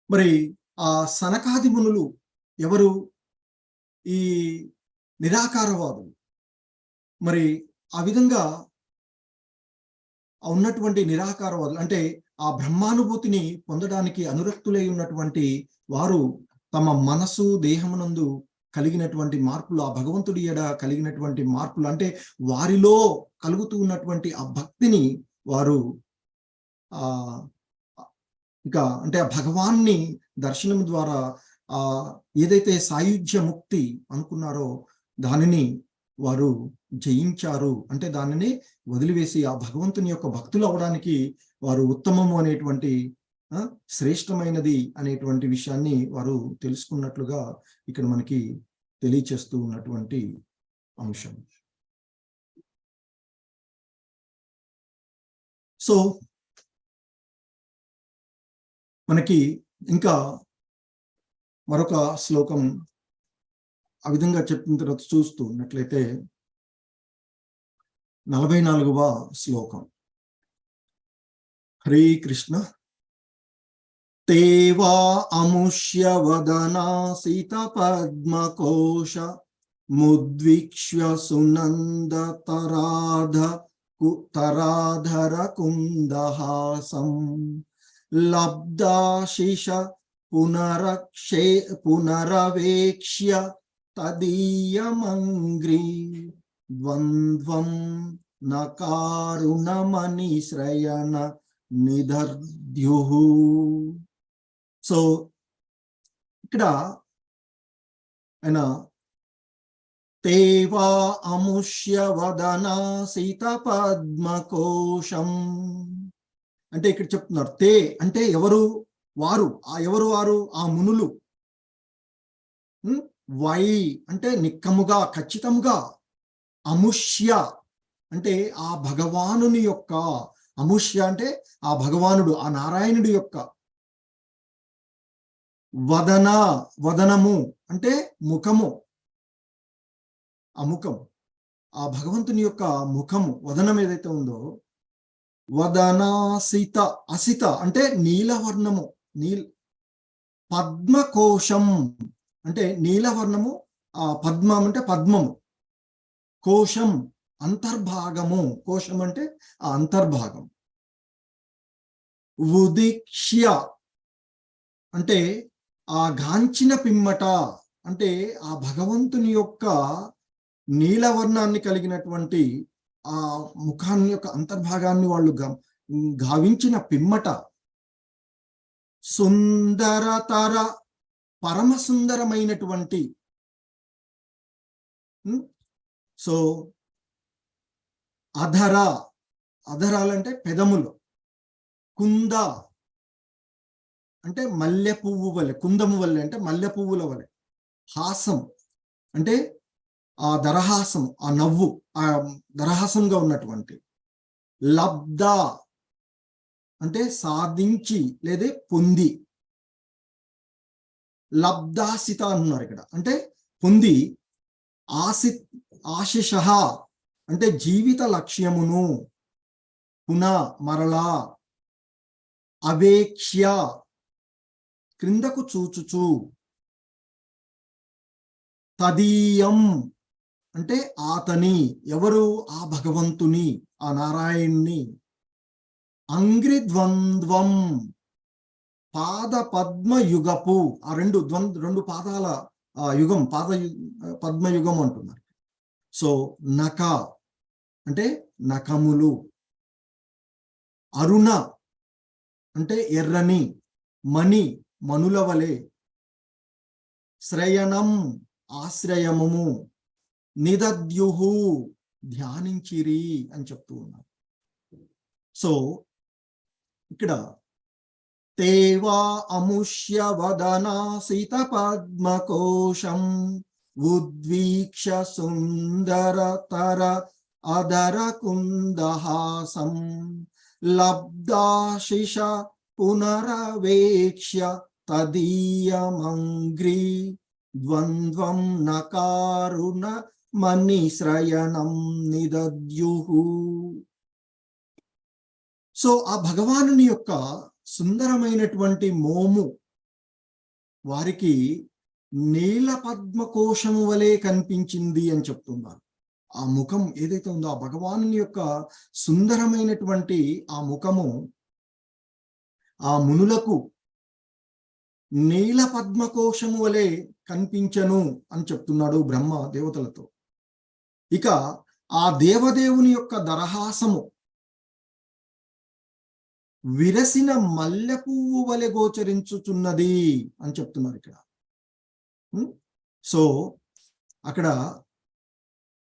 మరి ఆ సనకాది మునులు ఎవరు? ఈ నిరాకారవాదులు. మరి ఆ విధంగా ఉన్నటువంటి నిరాకారవాదులు అంటే ఆ బ్రహ్మానుభూతిని పొందడానికి అనురక్తులై ఉన్నటువంటి వారు తమ మనసు దేహమునందు కలిగినటువంటి మార్పులు, ఆ భగవంతుడి ఎడ కలిగినటువంటి మార్పులు, అంటే వారిలో కలుగుతూ ఉన్నటువంటి ఆ భక్తిని వారు ఇక అంటే ఆ భగవాన్ని దర్శనం ద్వారా ఏదైతే సాయుధ్య ముక్తి అనుకున్నారో దానిని వారు జయించారు. అంటే దానిని వదిలివేసి ఆ భగవంతుని యొక్క భక్తులు అవడానికి వారు ఉత్తమము అనేటువంటి, శ్రేష్టమైనది అనేటువంటి విషయాన్ని వారు తెలుసుకున్నట్లుగా ఇక్కడ మనకి తెలియచేస్తూ ఉన్నటువంటి అంశం. సో మనకి ఇంకా మరొక శ్లోకం ఆ విధంగా చెప్పిన తర్వాత చూస్తూ ఉన్నట్లయితే 44వ శ్లోకం. హరే కృష్ణ. తేవా అముష్య వదనా సీత పద్మకోశ ముద్విక్ష్య సునంద తరాధర కుందహాసం లబ్ధాశిష పునరవేక్ష్య తదీయమంగ్రీ ద్వంద్వం నకారుణమనిశ్రయణ నిదర్ద్యుః. సో ఇక్కడ ఆయన తేవా అముష్య వదనాసిత పద్మకోశం అంటే ఇక్కడ చెప్తున్నారు. తే అంటే ఎవరు? వారు. వారు? ఆ మునులు. వై అంటే నిక్కముగా, ఖచ్చితంగా. అముష్య అంటే ఆ భగవానుని యొక్క, అముష్య అంటే ఆ భగవానుడు, ఆ నారాయణుడి యొక్క. వదనము అంటే ముఖము, ఆ ముఖం, ఆ భగవంతుని యొక్క ముఖము, వదనం ఏదైతే ఉందో, వదనాసిత, అసిత అంటే నీలవర్ణము, పద్మకోశం అంటే నీలవర్ణము, ఆ పద్మం అంటే పద్మము, కోశం అంతర్భాగము, కోశం అంటే ఆ అంతర్భాగం. ఉదిక్ష్య అంటే ఆ గాంచిన పిమ్మట అంటే ఆ భగవంతుని యొక్క నీలవర్ణాన్ని కలిగినటువంటి ఆ ముఖాన్ని యొక్క అంతర్భాగాన్ని వాళ్ళు గావించిన పిమ్మట సుందరతర, పరమ సుందరమైనటువంటి. సో అధరాలంటే పెదములు, కుంద అంటే మల్లె పువ్వు వలె, కుందము వలె అంటే మల్లె పువ్వుల వలె. హాసం అంటే ఆ దరహాసం, ఆ నవ్వు, ఆ దరహాసంగా ఉన్నటువంటి. లబ్ధ అంటే సాధించి లేదా పొంది. లబ్ధాసిత అన్నారు ఇక్కడ, అంటే పొంది. ఆశిష అంటే జీవిత లక్ష్యమును మరలా. అవేక్ష్య క్రిందకు చూచుచు. తదీయం అంటే ఆతని, ఎవరు? ఆ భగవంతుని, ఆ నారాయణ్ణి. అంగ్రిద్వంద్వం పాద పద్మయుగపు, ఆ రెండు పాదాల యుగం, పద్మయుగం అంటున్నారు. సో నక అంటే నకములు. అరుణ అంటే ఎర్రని, మణి మనుల వలె. శ్రయణం ఆశ్రయము. నిదద్యుహు ధ్యానించిరి అని చెప్తూ ఉన్నారు. సో ఇక్కడ తేవా అముష్య వదనాసిత పద్మకోశం ఉద్వీక్ష సుందరతర అధర కుందహాసం లబ్ధాశిష పునరవేక్ష్య తదీయమంగ్రీ ద్వంద్వం నకారుణ మనిశ్రయణం నిదద్యుః. సో ఆ భగవానుని యొక్క సుందరమైనటువంటి మోము వారికి నీల పద్మకోశము వలె కనిపించింది అని చెప్తున్నారు. ఆ ముఖం ఏదైతే ఉందో, ఆ భగవానుని యొక్క సుందరమైనటువంటి ఆ ముఖము ఆ మునులకు నీల పద్మకోశము వలె కనిపించను అని చెప్తున్నాడు బ్రహ్మ దేవతలతో. ఇక ఆ దేవదేవుని యొక్క దరహాసము విరసిన మల్లె పువ్వు వలె గోచరించుచున్నది అని చెప్తున్నారు ఇక్కడ. సో అక్కడ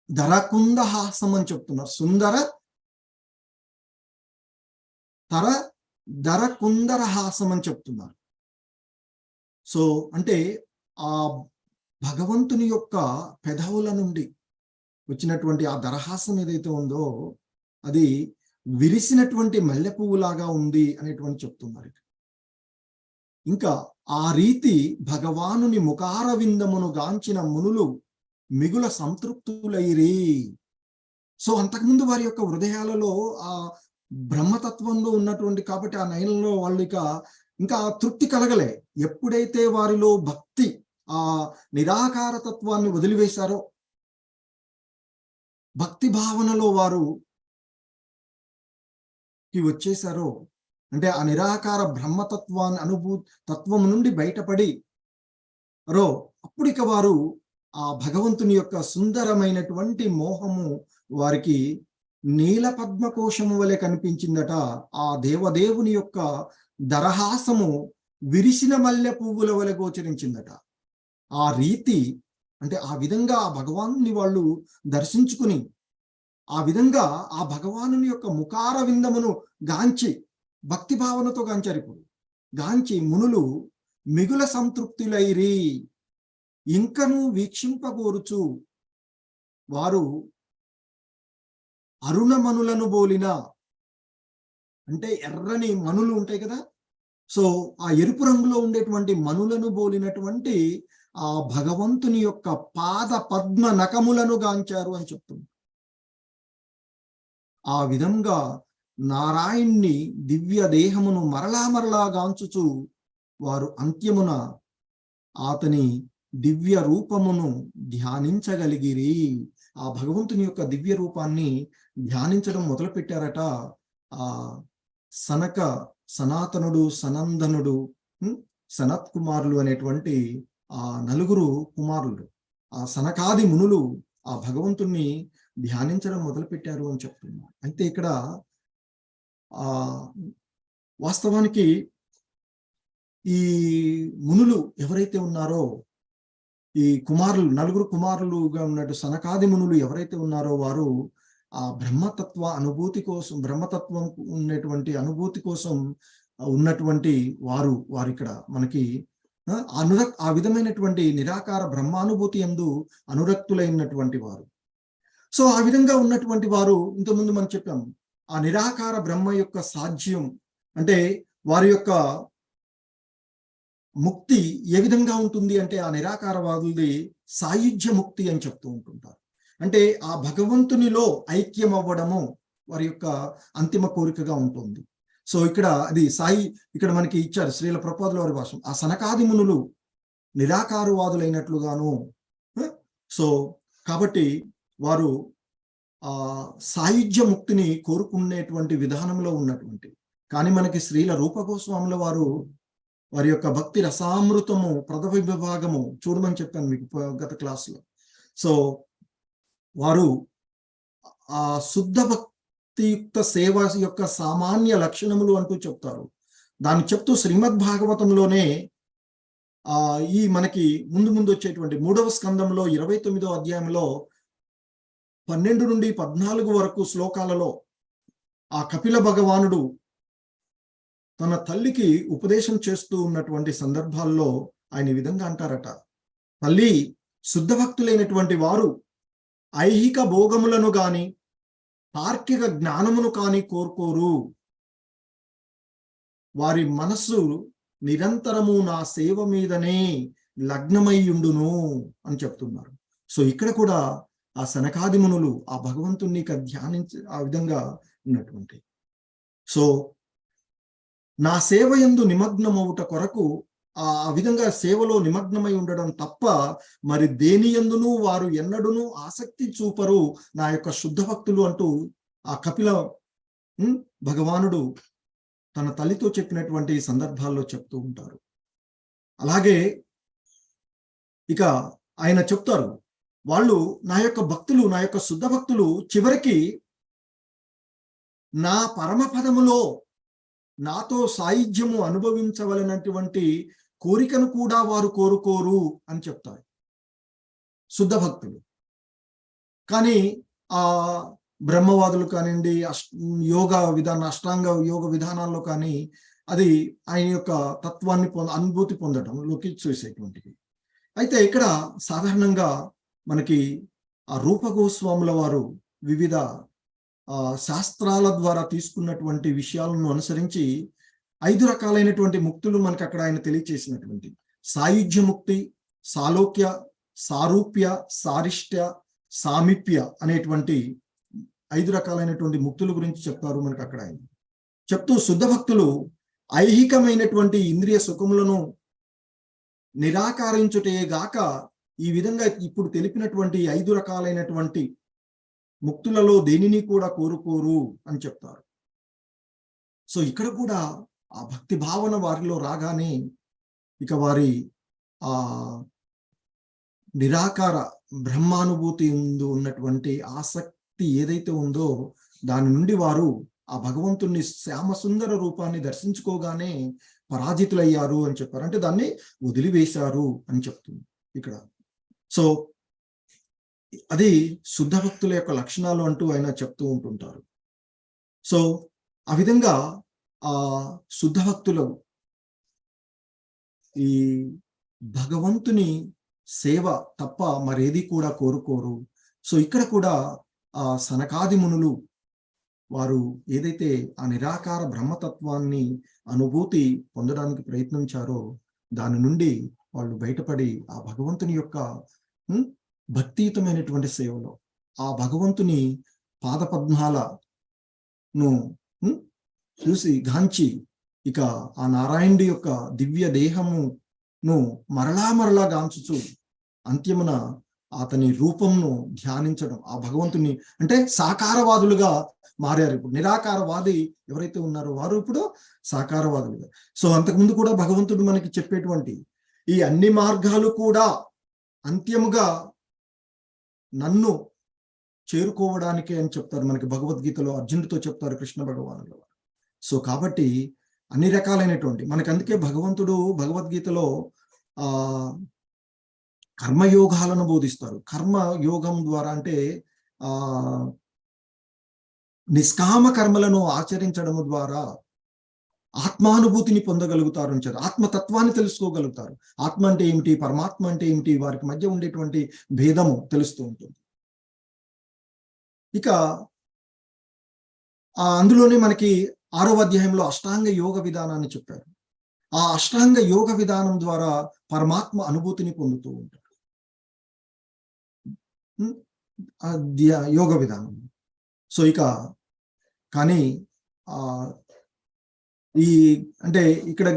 దరకుందహాసం అని చెప్తున్నారు. సుందర దరకుందరహాసం అని చెప్తున్నారు. సో అంటే ఆ భగవంతుని యొక్క పెదవుల నుండి వచ్చినటువంటి ఆ దరహాసం ఏదైతే ఉందో అది విరిసినటువంటి మల్లె పువ్వులాగా ఉంది అనేటువంటి చెప్తున్నారు. ఇంకా ఆ రీతి భగవానుని ముఖార విందమును గాంచిన మునులు మిగుల సంతృప్తులైరి. సో అంతకుముందు వారి యొక్క హృదయాలలో ఆ బ్రహ్మతత్వంలో ఉన్నటువంటి, కాబట్టి ఆ నయనంలో వాళ్ళు ఇంకా తృప్తి కలగలే. ఎప్పుడైతే వారిలో భక్తి, ఆ నిరాకార తత్వాన్ని వదిలివేశారో, భక్తి భావనలో వారు వచ్చేసారో, అంటే ఆ నిరాకార బ్రహ్మతత్వాన్ని తత్వం నుండి బయటపడి అప్పుడు ఇక వారు ఆ భగవంతుని యొక్క సుందరమైనటువంటి మోహము వారికి నీల పద్మకోశము వలె కనిపించిందట. ఆ దేవదేవుని యొక్క దరహాసము విరిసిన మల్లె పువ్వుల వలె గోచరించిందట. ఆ రీతి అంటే ఆ విధంగా ఆ భగవానుని వాళ్ళు దర్శించుకుని, ఆ విధంగా ఆ భగవానుని యొక్క ముఖార విందమును గాంచి, భక్తి భావనతో గాంచారు. ఇప్పుడు గాంచి మునులు మిగుల సంతృప్తులైరి, ఇంకను వీక్షింపగోరుచు వారు అరుణమనులను బోలిన, అంటే ఎర్రని మనులు ఉంటాయి కదా, సో ఆ ఎరుపు రంగులో ఉండేటువంటి మనులను బోలినటువంటి ఆ భగవంతుని యొక్క పాద పద్మ నఖములను గాంచారు అని చెప్తుంది. ఆ విధంగా నారాయణ్ణి దివ్య దేహమును మరలా మరలా గాంచుచు వారు అంత్యమున అతని దివ్య రూపమును ధ్యానించగలిగిరి. ఆ భగవంతుని యొక్క దివ్య రూపాన్ని ధ్యానించడం మొదలుపెట్టారట ఆ సనక, సనాతనుడు, సనందనుడు, సనత్ కుమారులు అనేటువంటి ఆ నలుగురు కుమారులు, ఆ సనకాది మునులు ఆ భగవంతుణ్ణి ధ్యానించడం మొదలుపెట్టారు అని చెప్తున్నారు. అయితే ఇక్కడ వాస్తవానికి ఈ మునులు ఎవరైతే ఉన్నారో, ఈ కుమారులు, నలుగురు కుమారులుగా ఉన్నట్టు సనకాది మునులు ఎవరైతే ఉన్నారో వారు ఆ బ్రహ్మతత్వ అనుభూతి కోసం, బ్రహ్మతత్వం ఉన్నటువంటి అనుభూతి కోసం ఉన్నటువంటి వారు ఇక్కడ మనకి ఆ విధమైనటువంటి నిరాకార బ్రహ్మానుభూతి యందు అనురక్తులైనటువంటి వారు. సో ఆ విధంగా ఉన్నటువంటి వారు, ఇంతకుముందు మనం చెప్పాము, ఆ నిరాకార బ్రహ్మ యొక్క సాధ్యం అంటే వారి యొక్క ముక్తి ఏ విధంగా ఉంటుంది అంటే ఆ నిరాకారవాదులది సాయుధ్య ముక్తి అని చెప్తూ ఉంటుంటారు. అంటే ఆ భగవంతునిలో ఐక్యం అవ్వడము వారి యొక్క అంతిమ కోరికగా ఉంటుంది. సో ఇక్కడ అది ఇక్కడ మనకి ఇచ్చారు శ్రీల ప్రభుపాదుల వారి భాష, ఆ సనకాది మునులు నిరాకారవాదులైనట్లుగాను. సో కాబట్టి వారు ఆ సాయుధ్య ముక్తిని కోరుకునేటువంటి విధానంలో ఉన్నటువంటి, కానీ మనకి శ్రీల రూప గోస్వాముల వారి యొక్క భక్తి రసామృతము ప్రథమ విభాగము చూడమని చెప్పాను మీకు గత క్లాసులో. సో వారు ఆ శుద్ధ భక్తియుక్త సేవ యొక్క సామాన్య లక్షణములు అంటూ చెప్తారు. దాన్ని చెప్తూ శ్రీమద్ భాగవతంలోనే ఈ మనకి ముందు వచ్చేటువంటి 3వ స్కందంలో 29వ అధ్యాయంలో 12 నుండి 14 వరకు శ్లోకాలలో ఆ కపిల భగవానుడు తన తల్లికి ఉపదేశం చేస్తూ ఉన్నటువంటి సందర్భాల్లో ఆయన ఈ విధంగా అంటారట, తల్లి, శుద్ధ భక్తులైనటువంటి వారు ఐహిక భోగములను గాని తార్కిక జ్ఞానమును కాని కోరుకోరు, వారి మనస్సు నిరంతరము నా సేవ మీదనే లగ్నమయ్యుండును అని చెప్తున్నారు. సో ఇక్కడ కూడా ఆ సనకాదిమునులు ఆ భగవంతుణ్ణి ధ్యానించి ఆ విధంగా ఉన్నటువంటి, సో నా సేవ యందు నిమగ్నమవుట కొరకు ఆ విధంగా సేవలో నిమగ్నమై ఉండడం తప్ప మరి దేని యందును వారు ఎన్నడూను ఆసక్తి చూపరు నా యొక్క శుద్ధ భక్తులు అంటూ ఆ కపిల భగవానుడు తన తల్లితో చెప్పినటువంటి సందర్భాల్లో చెప్తూ ఉంటారు. అలాగే ఇక ఆయన చెప్తారు, వాళ్ళు నా యొక్క భక్తులు, నా యొక్క శుద్ధ భక్తులు చివరికి నా పరమపదములో నాతో సాయుధ్యము అనుభవించవలనటువంటి కోరికను కూడా వారు కోరుకోరు అని చెప్తారు శుద్ధ భక్తులు. కానీ ఆ బ్రహ్మవాదులు కానివ్వండి, అష్టాంగ యోగ విధానాల్లో కానీ అది ఆయన యొక్క తత్వాన్ని అనుభూతి పొందడంలోకి చూసేటువంటిది. అయితే ఇక్కడ సాధారణంగా మనకి ఆ రూప గోస్వాముల వారు వివిధ శాస్త్రాల ద్వారా తీసుకున్నటువంటి విషయాలను అనుసరించి 5 రకాలైనటువంటి ముక్తులు మనకి అక్కడ ఆయన తెలియచేసినటువంటి సాయుధ్య ముక్తి, సాలోక్య, సారూప్య, సారిష్ట్య, సామీప్య అనేటువంటి 5 రకాలైనటువంటి ముక్తుల గురించి చెప్తారు మనకి అక్కడ ఆయన చెప్తూ, శుద్ధ భక్తులు ఐహికమైనటువంటి ఇంద్రియ సుఖములను నిరాకరించుటే గాక ఈ విధంగా ఇప్పుడు తెలిపినటువంటి 5 రకాలైనటువంటి ముక్తులలో దేనిని కూడా కోరుకోరు అని చెప్తారు. సో ఇక్కడ కూడా ఆ భక్తి భావన వారిలో రాగానే ఇక వారి ఆ నిరాకార బ్రహ్మానుభూతి ఉన్నటువంటి ఆసక్తి ఏదైతే ఉందో దాని నుండి వారు ఆ భగవంతుని శ్యామసుందర రూపాన్ని దర్శించుకోగానే పరాజితులయ్యారు అని చెప్పారు. అంటే దాన్ని వదిలివేశారు అని చెప్తుంది ఇక్కడ. సో అది శుద్ధ భక్తుల యొక్క లక్షణాలు అంటూ ఆయన చెప్తూ ఉంటుంటారు. సో ఆ విధంగా ఆ శుద్ధ భక్తులు ఈ భగవంతుని సేవ తప్ప మరేది కూడా కోరుకోరు. సో ఇక్కడ కూడా ఆ సనకాది మునులు వారు ఏదైతే ఆ నిరాకార బ్రహ్మతత్వాన్ని అనుభూతి పొందడానికి ప్రయత్నించారో దాని నుండి వాళ్ళు బయటపడి ఆ భగవంతుని యొక్క భక్తియుతమైనటువంటి సేవలో ఆ భగవంతుని పాదపద్మాలను చూసి గాంచి ఇక ఆ నారాయణుడి యొక్క దివ్య దేహమును మరలా గాంచుచు అంత్యమున అతని రూపంను ధ్యానించడం, ఆ భగవంతుని అంటే సాకారవాదులుగా మారారు. ఇప్పుడు నిరాకారవాది ఎవరైతే ఉన్నారో వారు ఇప్పుడు సాకారవాదులుగా. సో అంతకుముందు కూడా భగవంతుడు మనకి చెప్పేటువంటి ఈ అన్ని మార్గాలు కూడా అంత్యముగా నన్ను చేరుకోవడానికే అని చెప్తారు మనకి భగవద్గీతలో. అర్జునుడితో చెప్తారు కృష్ణ భగవానుల వారు. సో కాబట్టి అన్ని రకాలైనటువంటి మనకి అందుకే భగవంతుడు భగవద్గీతలో కర్మయోగాలను బోధిస్తారు. కర్మయోగం ద్వారా అంటే నిష్కామ కర్మలను ఆచరించడం ద్వారా ఆత్మానుభూతిని పొందగలుగుతారు అని చెప్పారు. ఆత్మతత్వాన్ని తెలుసుకోగలుగుతారు. ఆత్మ అంటే ఏమిటి, పరమాత్మ అంటే ఏమిటి, వారికి మధ్య ఉండేటువంటి భేదము తెలుస్తూ ఉంటుంది. ఇక అందులోనే మనకి 6వ అధ్యాయంలో అష్టాంగ యోగ విధానాన్ని చెప్పారు. ఆ అష్టాంగ యోగ విధానం ద్వారా పరమాత్మ అనుభూతిని పొందుతూ ఉంటారు. యోగ విధానం. సో ఇక కానీ ఈ అంటే ఇక్కడ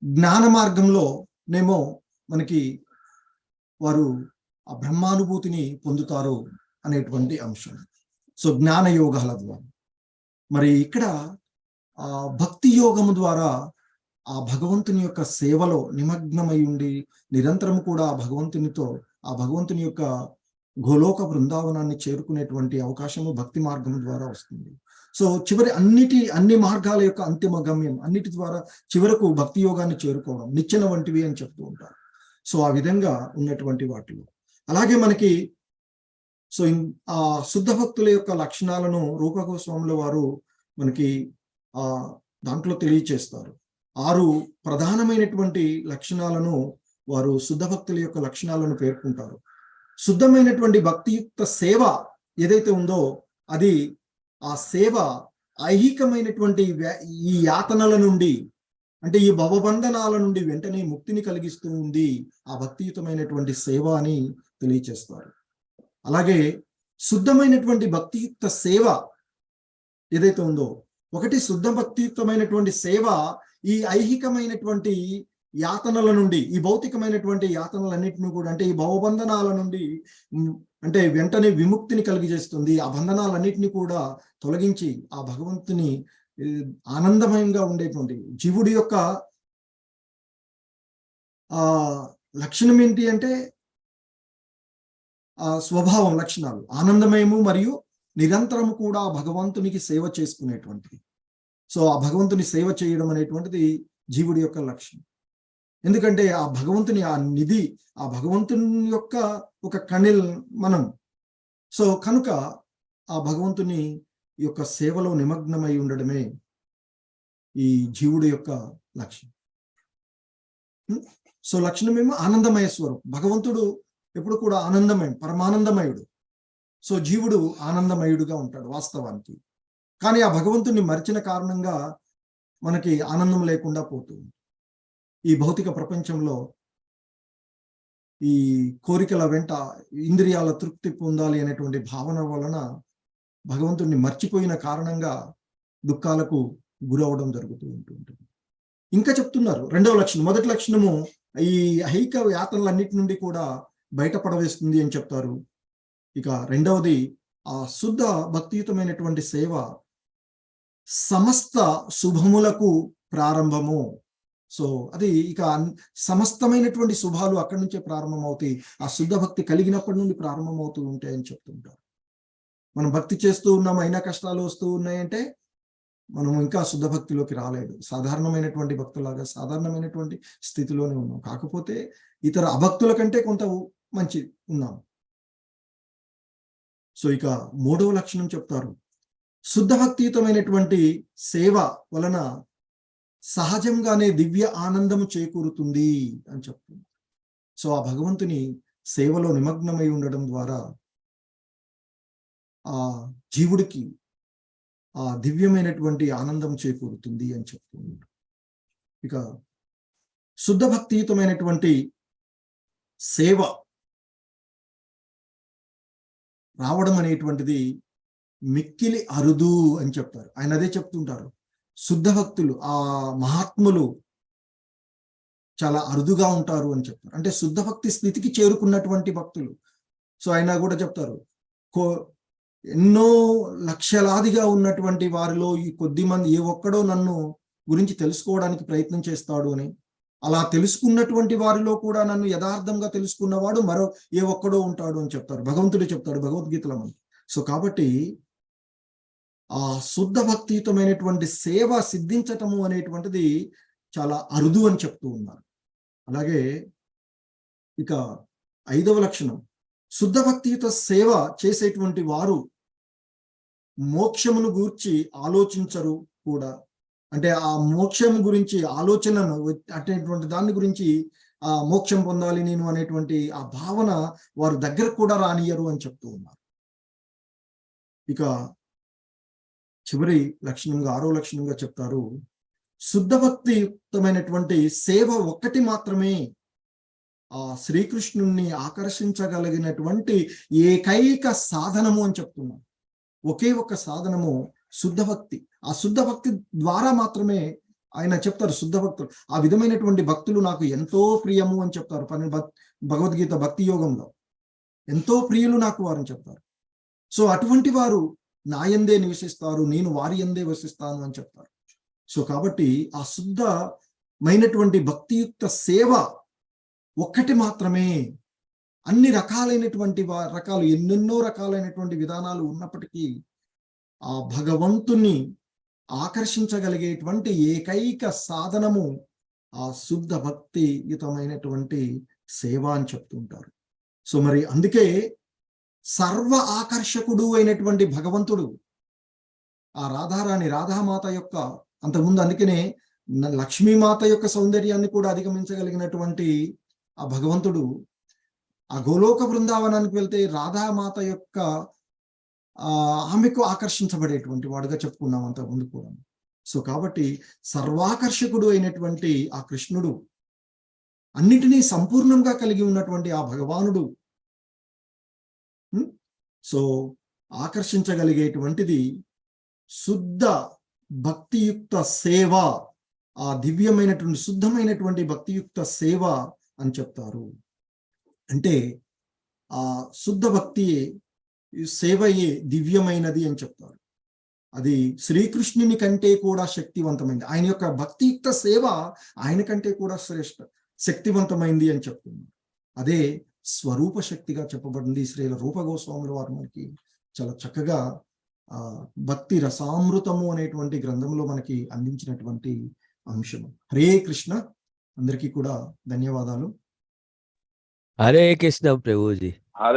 జ్ఞాన మార్గంలోనేమో మనకి వారు ఆ బ్రహ్మానుభూతిని పొందుతారు అనేటువంటి అంశం. సో జ్ఞాన యోగాల ద్వారా. మరి ఇక్కడ భక్తి యోగము ద్వారా ఆ భగవంతుని యొక్క సేవలో నిమగ్నమై ఉండి నిరంతరం కూడా ఆ భగవంతుని యొక్క గోలోక బృందావనాన్ని చేరుకునేటువంటి అవకాశము భక్తి మార్గం ద్వారా వస్తుంది. సో చివరి అన్ని మార్గాల యొక్క అంతిమ గమ్యం అన్నిటి ద్వారా చివరకు భక్తి యోగాన్ని చేరుకోవడం నిచ్చెన వంటివి అని చెప్తూ ఉంటారు. సో ఆ విధంగా ఉన్నటువంటి వాటిలో అలాగే మనకి సో ఆ శుద్ధ భక్తుల యొక్క లక్షణాలను రూప గోస్వాముల వారు మనకి దాంట్లో తెలియచేస్తారు. 6 ప్రధానమైనటువంటి లక్షణాలను వారు శుద్ధ భక్తుల యొక్క లక్షణాలను పేర్కొంటారు. శుద్ధమైనటువంటి భక్తియుక్త సేవ ఏదైతే ఉందో అది ఆ సేవ ఐహికమైనటువంటి ఈ యాతనల నుండి అంటే ఈ భవబంధనాల నుండి వెంటనే ముక్తిని కలిగిస్తూ ఉంది ఆ భక్తియుతమైనటువంటి సేవ అని తెలియచేస్తారు. అలాగే శుద్ధమైనటువంటి భక్తియుక్త సేవ ఏదైతే ఉందో ఒకటి శుద్ధ భక్తియుక్తమైనటువంటి సేవ ఈ ఐహికమైనటువంటి యాతనల నుండి ఈ భౌతికమైనటువంటి యాతనలన్నింటినీ కూడా అంటే ఈ భవబంధనాల నుండి అంటే వెంటనే విముక్తిని కలిగజేస్తుంది. ఆ బంధనాలన్నింటినీ కూడా తొలగించి ఆ భగవంతుని ఆనందమయంగా ఉండేటువంటి జీవుడి యొక్క లక్షణం ఏంటి అంటే స్వభావం లక్షణాలు ఆనందమయము మరియు నిరంతరము కూడా భగవంతునికి సేవ చేసుకునేటువంటిది. సో ఆ భగవంతుని సేవ చేయడం అనేటువంటిది జీవుడి యొక్క లక్ష్యం. ఎందుకంటే ఆ భగవంతుని ఆ నిధి ఆ భగవంతుని యొక్క ఒక కణిల్ మనం. సో కనుక ఆ భగవంతుని యొక్క సేవలో నిమగ్నమై ఉండడమే ఈ జీవుడి యొక్క లక్ష్యం. సో లక్షణమేమో ఆనందమయ స్వరూపం. భగవంతుడు ఎప్పుడు కూడా ఆనందమయం, పరమానందమయుడు. సో జీవుడు ఆనందమయుడుగా ఉంటాడు వాస్తవానికి. కానీ ఆ భగవంతుని మరిచిన కారణంగా మనకి ఆనందం లేకుండా పోతుంది. ఈ భౌతిక ప్రపంచంలో ఈ కోరికల వెంట ఇంద్రియాల తృప్తి పొందాలి అనేటువంటి భావన వలన భగవంతుడిని మర్చిపోయిన కారణంగా దుఃఖాలకు గురవడం జరుగుతూ ఉంటుంది. ఇంకా చెప్తున్నారు రెండవ లక్షణం. మొదటి లక్షణము ఈ ఐహిక యాతనలన్నిటి నుండి కూడా బయటపడవేస్తుంది అని చెప్తారు. ఇక రెండవది ఆ శుద్ధ భక్తియుతమైనటువంటి సేవ సమస్త శుభములకు ప్రారంభము. సో అది ఇక సమస్తమైనటువంటి శుభాలు అక్కడి నుంచే ప్రారంభం అవుతాయి. ఆ శుద్ధ భక్తి కలిగినప్పటి నుండి ప్రారంభం అవుతూ ఉంటాయని చెప్తుంటారు. మనం భక్తి చేస్తూ ఉన్నాం, అయినా కష్టాలు వస్తూ ఉన్నాయంటే మనం ఇంకా శుద్ధ భక్తిలోకి రాలేదు. సాధారణమైనటువంటి భక్తులాగా సాధారణమైనటువంటి స్థితిలోనే ఉన్నాం. కాకపోతే ఇతర అభక్తుల కంటే కొంత మంచి ఉన్నాం. సో ఇక 3వ లక్షణం చెప్తారు, శుద్ధ భక్తియుతమైనటువంటి సేవ వలన సహజంగానే దివ్య ఆనందము చేకూరుతుంది అని చెప్తుంది. సో ఆ భగవంతుని సేవలో నిమగ్నమై ఉండడం ద్వారా ఆ జీవుడికి ఆ దివ్యమైనటువంటి ఆనందం చేకూరుతుంది అని చెప్తున్నారు. ఇక శుద్ధ భక్తియుతమైనటువంటి సేవ రావడం అనేటువంటిది మిక్కిలి అరుదు అని చెప్తారు. ఆయన అదే చెప్తుంటారు, శుద్ధ భక్తులు ఆ మహాత్ములు చాలా అరుదుగా ఉంటారు అని చెప్తారు. అంటే శుద్ధ భక్తి స్థితికి చేరుకున్నటువంటి భక్తులు. సో ఆయన కూడా చెప్తారు, ఎన్నో లక్షలాదిగా ఉన్నటువంటి వారిలో ఈ కొద్ది మంది ఏ ఒక్కడో నన్ను గురించి తెలుసుకోవడానికి ప్రయత్నం చేస్తాడు అని, అలా తెలుసుకున్నటువంటి వారిలో కూడా నన్ను యథార్థంగా తెలుసుకున్నవాడు మరో ఏ ఒక్కడో ఉంటాడు అని చెప్తారు. భగవంతుడే చెప్తాడు భగవద్గీతలో మనకి. సో కాబట్టి ఆ శుద్ధ భక్తియుతమైనటువంటి సేవ సిద్ధించటము అనేటువంటిది చాలా అరుదు అని చెప్తూ ఉన్నారు. అలాగే ఇక 5వ లక్షణం, శుద్ధ భక్తియుత సేవ చేసేటువంటి వారు మోక్షమును గూర్చి ఆలోచించరు కూడా. అంటే ఆ మోక్షం గురించి ఆలోచనను అటువంటి దాని గురించి ఆ మోక్షం పొందాలి నేను అనేటువంటి ఆ భావన వారు దగ్గరకు కూడా రానియరు అని చెప్తూ ఉన్నారు. ఇక చివరి లక్షణంగా 6వ లక్షణంగా చెప్తారు, శుద్ధ భక్తియుక్తమైనటువంటి సేవ ఒక్కటి మాత్రమే ఆ శ్రీకృష్ణుణ్ణి ఆకర్షించగలిగినటువంటి ఏకైక సాధనము అని చెప్తున్నారు. ఒకే ఒక్క సాధనము శుద్ధ భక్తి. ఆ శుద్ధ భక్తి ద్వారా మాత్రమే ఆయన చెప్తారు, శుద్ధ భక్తులు ఆ విధమైనటువంటి భక్తులు నాకు ఎంతో ప్రియము అని చెప్తారు. భగవద్గీత భక్తి యోగంలో ఎంతో ప్రియులు నాకు వారని చెప్తారు. సో అటువంటి వారు నా యందే నివసిస్తారు, నేను వారి యందే వసిస్తాను అని చెప్తారు. సో కాబట్టి ఆ శుద్ధమైనటువంటి భక్తియుక్త సేవ ఒక్కటి మాత్రమే. అన్ని రకాలైనటువంటి రకాలు ఎన్నెన్నో రకాలైనటువంటి విధానాలు ఉన్నప్పటికీ ఆ భగవంతుని ఆకర్షించగలిగేటువంటి ఏకైక సాధనము ఆ శుద్ధ భక్తియుతమైనటువంటి సేవ అని చెప్తుంటారు. సో మరి అందుకే సర్వ ఆకర్షకుడు అయినటువంటి భగవంతుడు ఆ రాధామాత యొక్క అంతకుముందు అందుకనే లక్ష్మీమాత యొక్క సౌందర్యాన్ని కూడా అధిగమించగలిగినటువంటి ఆ భగవంతుడు ఆ గోలోక బృందావనానికి వెళ్తే రాధామాత యొక్క ఆమెకు ఆకర్షించబడేటువంటి వాడుగా చెప్పుకున్నాం అంత ముందు కూడా. సో కాబట్టి సర్వాకర్షకుడు అయినటువంటి ఆ కృష్ణుడు, అన్నిటినీ సంపూర్ణంగా కలిగి ఉన్నటువంటి ఆ భగవానుడు సో ఆకర్షించగలిగేటువంటిది శుద్ధ భక్తియుక్త సేవ, ఆ దివ్యమైనటువంటి శుద్ధమైనటువంటి భక్తియుక్త సేవ అని చెప్తారు. అంటే ఆ శుద్ధ భక్తియే సేవయే దివ్యమైనది అని చెప్తారు. అది శ్రీకృష్ణుని కంటే కూడా శక్తివంతమైంది. ఆయన యొక్క భక్తియుక్త సేవ ఆయన కంటే కూడా శక్తివంతమైంది అని చెప్తున్నారు. అదే స్వరూప శక్తిగా చెప్పబడింది. శ్రీల రూప గోస్వాముల వారు మనకి చాలా చక్కగా భక్తి రసామృతము అనేటువంటి గ్రంథంలో మనకి అందించినటువంటి అంశము. హరే కృష్ణ. అందరికీ కూడా ధన్యవాదాలు. హరే కృష్ణ ప్రభుజీ. హరే